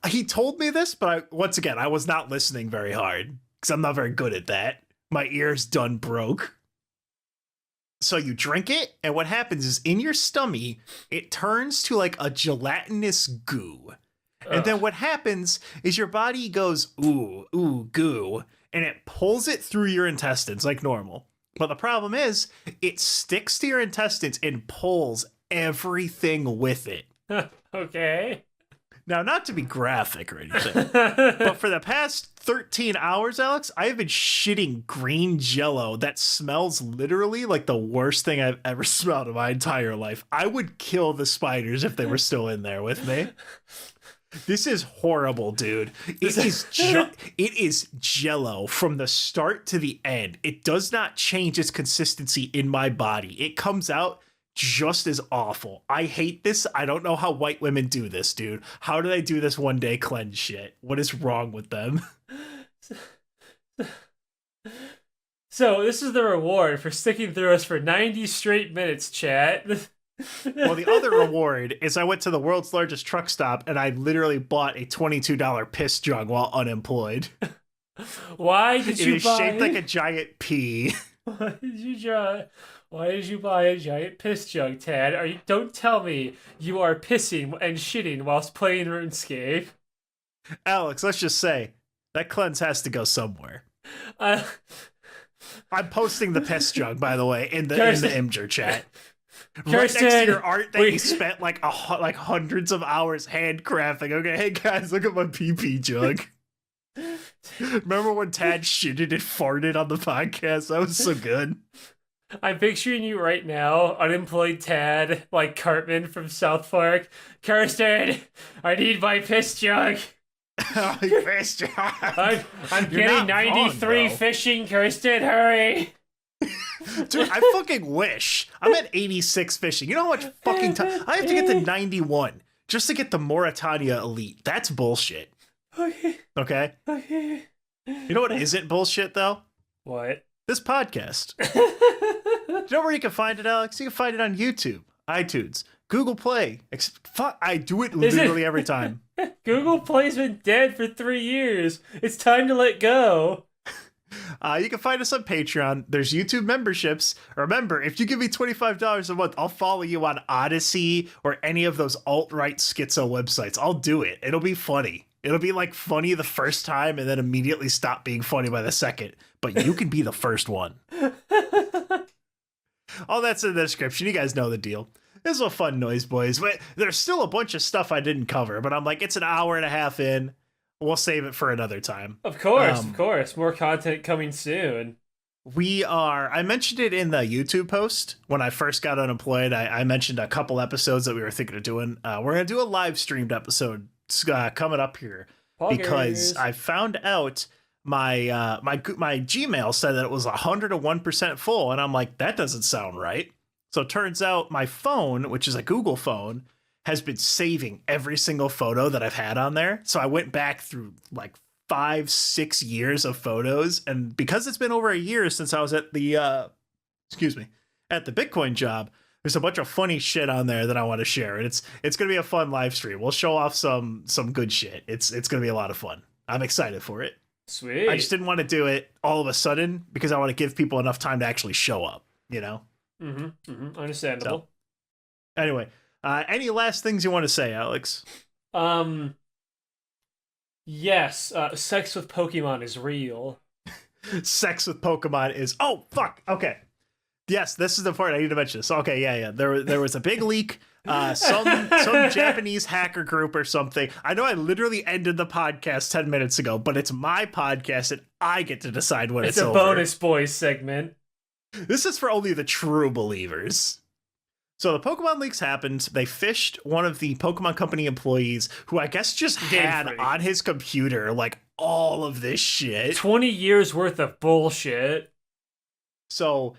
he told me this, but once again, I was not listening very hard because I'm not very good at that. My ears done broke. So you drink it, and what happens is in your stomach, it turns to like a gelatinous goo. And then what happens is your body goes, ooh, goo, and it pulls it through your intestines like normal. But the problem is, it sticks to your intestines and pulls everything with it. Okay. Now, not to be graphic or anything, but for the past 13 hours, Alex, I have been shitting green jello that smells literally like the worst thing I've ever smelled in my entire life. I would kill the spiders if they were still in there with me. This is horrible, dude. It is jello from the start to the end. It does not change its consistency in my body. It comes out just as awful. I hate this. I don't know how white women do this, dude. How do they do this one day cleanse shit? What is wrong with them? So this is the reward for sticking through us for 90 straight minutes, chat. Well, the other reward is I went to the world's largest truck stop and I literally bought a $22 piss jug while unemployed. Why did you buy? It is shaped like a giant pea. Why did you buy a giant piss jug, Tad? Don't tell me you are pissing and shitting whilst playing RuneScape. Alex, let's just say that cleanse has to go somewhere. I'm posting the piss jug, by the way, in the Imgur chat. Right next to your art that you spent like hundreds of hours handcrafting. Okay, hey guys, look at my PP jug. Remember when Tad shitted and farted on the podcast? That was so good. I'm picturing you right now, unemployed Tad, like Cartman from South Park. Kirsten, I need my piss jug. I'm getting 93 fishing, Kirsten, hurry. Dude, I fucking wish. I'm at 86 fishing. You know how much fucking time? I have to get to 91 just to get the Mauritania Elite. That's bullshit. Okay? You know what isn't bullshit, though? What? This podcast. You know where you can find it, Alex? You can find it on YouTube, iTunes, Google Play. I do it literally every time. Google Play's been dead for 3 years. It's time to let go. You can find us on Patreon. There's YouTube memberships. Remember, if you give me $25 a month, I'll follow you on Odyssey or any of those alt-right schizo websites. I'll do it. It'll be funny. It'll be like funny the first time and then immediately stop being funny by the second. But you can be the first one. All that's in the description. You guys know the deal. This was a fun Noyz Boyz. But there's still a bunch of stuff I didn't cover. But I'm like, it's an hour and a half in. We'll save it for another time. Of course. More content coming soon. I mentioned it in the YouTube post when I first got unemployed. I mentioned a couple episodes that we were thinking of doing. We're going to do a live streamed episode coming up here. Because I found out my Gmail said that it was 101% full. And I'm like, that doesn't sound right. So it turns out my phone, which is a Google phone, has been saving every single photo that I've had on there. So I went back through like 5-6 years of photos. And because it's been over a year since I was at the, at the Bitcoin job, there's a bunch of funny shit on there that I want to share. And it's going to be a fun live stream. We'll show off some good shit. It's going to be a lot of fun. I'm excited for it. Sweet. I just didn't want to do it all of a sudden because I want to give people enough time to actually show up, you know? Understandable. So, anyway. Any last things you want to say, Alex? Yes. Sex with Pokemon is real. Sex with Pokemon is... Oh, fuck. Okay. Yes, this is the part I need to mention this. Okay, yeah. There was a big leak. Some Japanese hacker group or something. I know I literally ended the podcast 10 minutes ago, but it's my podcast and I get to decide when it's over. It's a bonus boys segment. This is for only the true believers. So the Pokemon leaks happened. They fished one of the Pokemon Company employees who I guess just had on his computer like all of this shit. 20 years worth of bullshit. So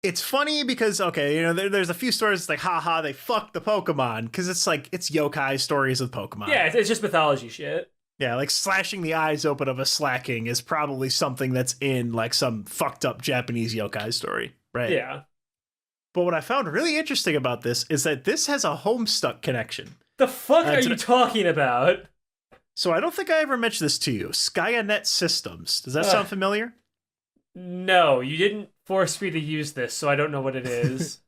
it's funny because, okay, you know, there's a few stories like, haha, they fucked the Pokemon. Because it's like, it's yokai stories with Pokemon. Yeah, it's just mythology shit. Yeah, like slashing the eyes open of a slacking is probably something that's in like some fucked up Japanese yokai story, right? Yeah. But what I found really interesting about this is that this has a Homestuck connection. The fuck are you talking about? So I don't think I ever mentioned this to you. SkyNet Systems. Does that sound familiar? No, you didn't force me to use this, so I don't know what it is.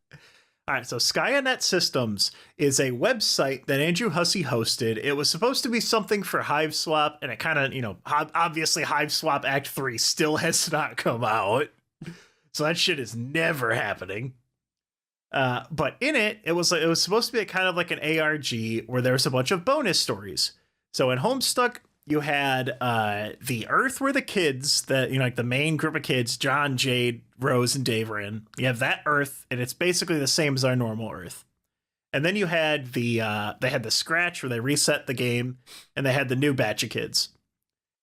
All right, so SkyNet Systems is a website that Andrew Hussey hosted. It was supposed to be something for HiveSwap, and it kind of, obviously HiveSwap Act 3 still has not come out. So that shit is never happening. But in it, it was supposed to be a kind of like an ARG where there was a bunch of bonus stories. So in Homestuck, you had the Earth where the kids, like the main group of kids, John, Jade, Rose, and Dave are in. You have that Earth, and it's basically the same as our normal Earth. And then you had they had the Scratch where they reset the game, and they had the new batch of kids.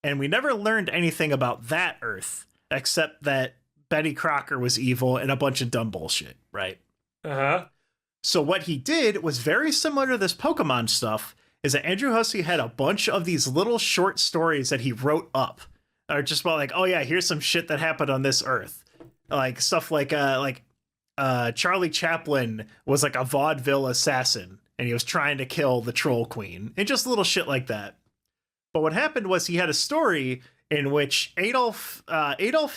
And we never learned anything about that Earth, except that Betty Crocker was evil and a bunch of dumb bullshit, right? Uh-huh. So what he did was very similar to this Pokemon stuff, is that Andrew Hussey had a bunch of these little short stories that he wrote up. Or just about like, oh yeah, here's some shit that happened on this Earth. Like stuff like Charlie Chaplin was like a vaudeville assassin, and he was trying to kill the Troll Queen. And just little shit like that. But what happened was he had a story in which Adolf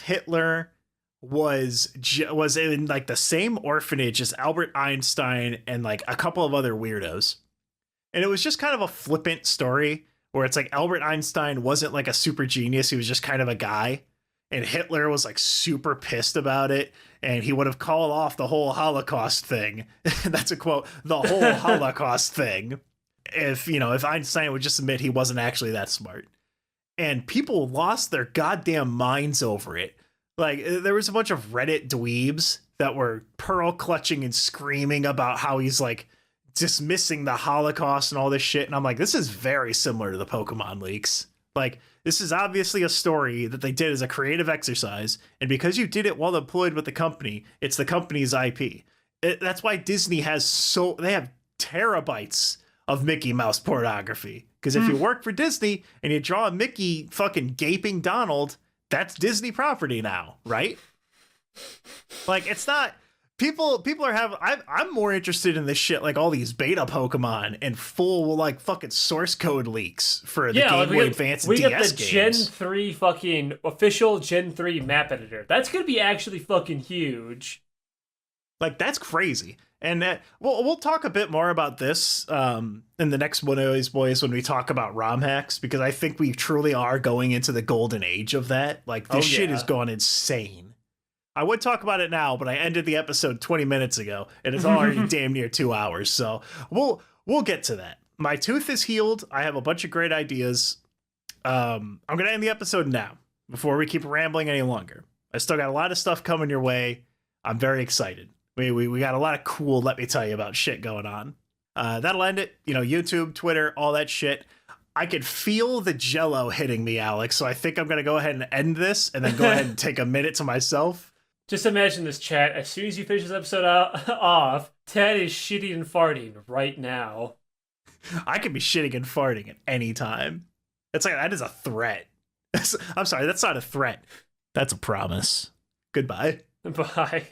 Hitler was in like the same orphanage as Albert Einstein and like a couple of other weirdos. And it was just kind of a flippant story where it's like Albert Einstein wasn't like a super genius. He was just kind of a guy. And Hitler was like super pissed about it. And he would have called off the whole Holocaust thing. That's a quote, the whole Holocaust thing. If Einstein would just admit he wasn't actually that smart. And people lost their goddamn minds over it. Like, there was a bunch of Reddit dweebs that were pearl clutching and screaming about how he's like dismissing the Holocaust and all this shit. And I'm like, this is very similar to the Pokemon leaks. Like, this is obviously a story that they did as a creative exercise. And because you did it while employed with the company, it's the company's IP. That's why Disney they have terabytes of Mickey Mouse pornography. Because if you work for Disney and you draw a Mickey fucking gaping Donald, that's Disney property now, right? Like, it's not... People are I'm more interested in this shit, like all these beta Pokemon and full like fucking source code leaks for the Game Boy Advance and DS games. We got the Gen 3 fucking official Gen 3 map editor. That's gonna be actually fucking huge. Like, that's crazy. And we'll talk a bit more about this in the next Noyz Boyz when we talk about ROM hacks, because I think we truly are going into the golden age of that. Like, this shit has gone insane. I would talk about it now, but I ended the episode 20 minutes ago, and it's already damn near 2 hours. So we'll get to that. My tooth is healed. I have a bunch of great ideas. I'm going to end the episode now before we keep rambling any longer. I still got a lot of stuff coming your way. I'm very excited. We got a lot of cool, let me tell you about shit going on. That'll end it. YouTube, Twitter, all that shit. I could feel the jello hitting me, Alex. So I think I'm going to go ahead and end this and then go ahead and take a minute to myself. Just imagine this, chat. As soon as you finish this episode off, Ted is shitting and farting right now. I could be shitting and farting at any time. It's like, that is a threat. I'm sorry, that's not a threat. That's a promise. Goodbye. Bye.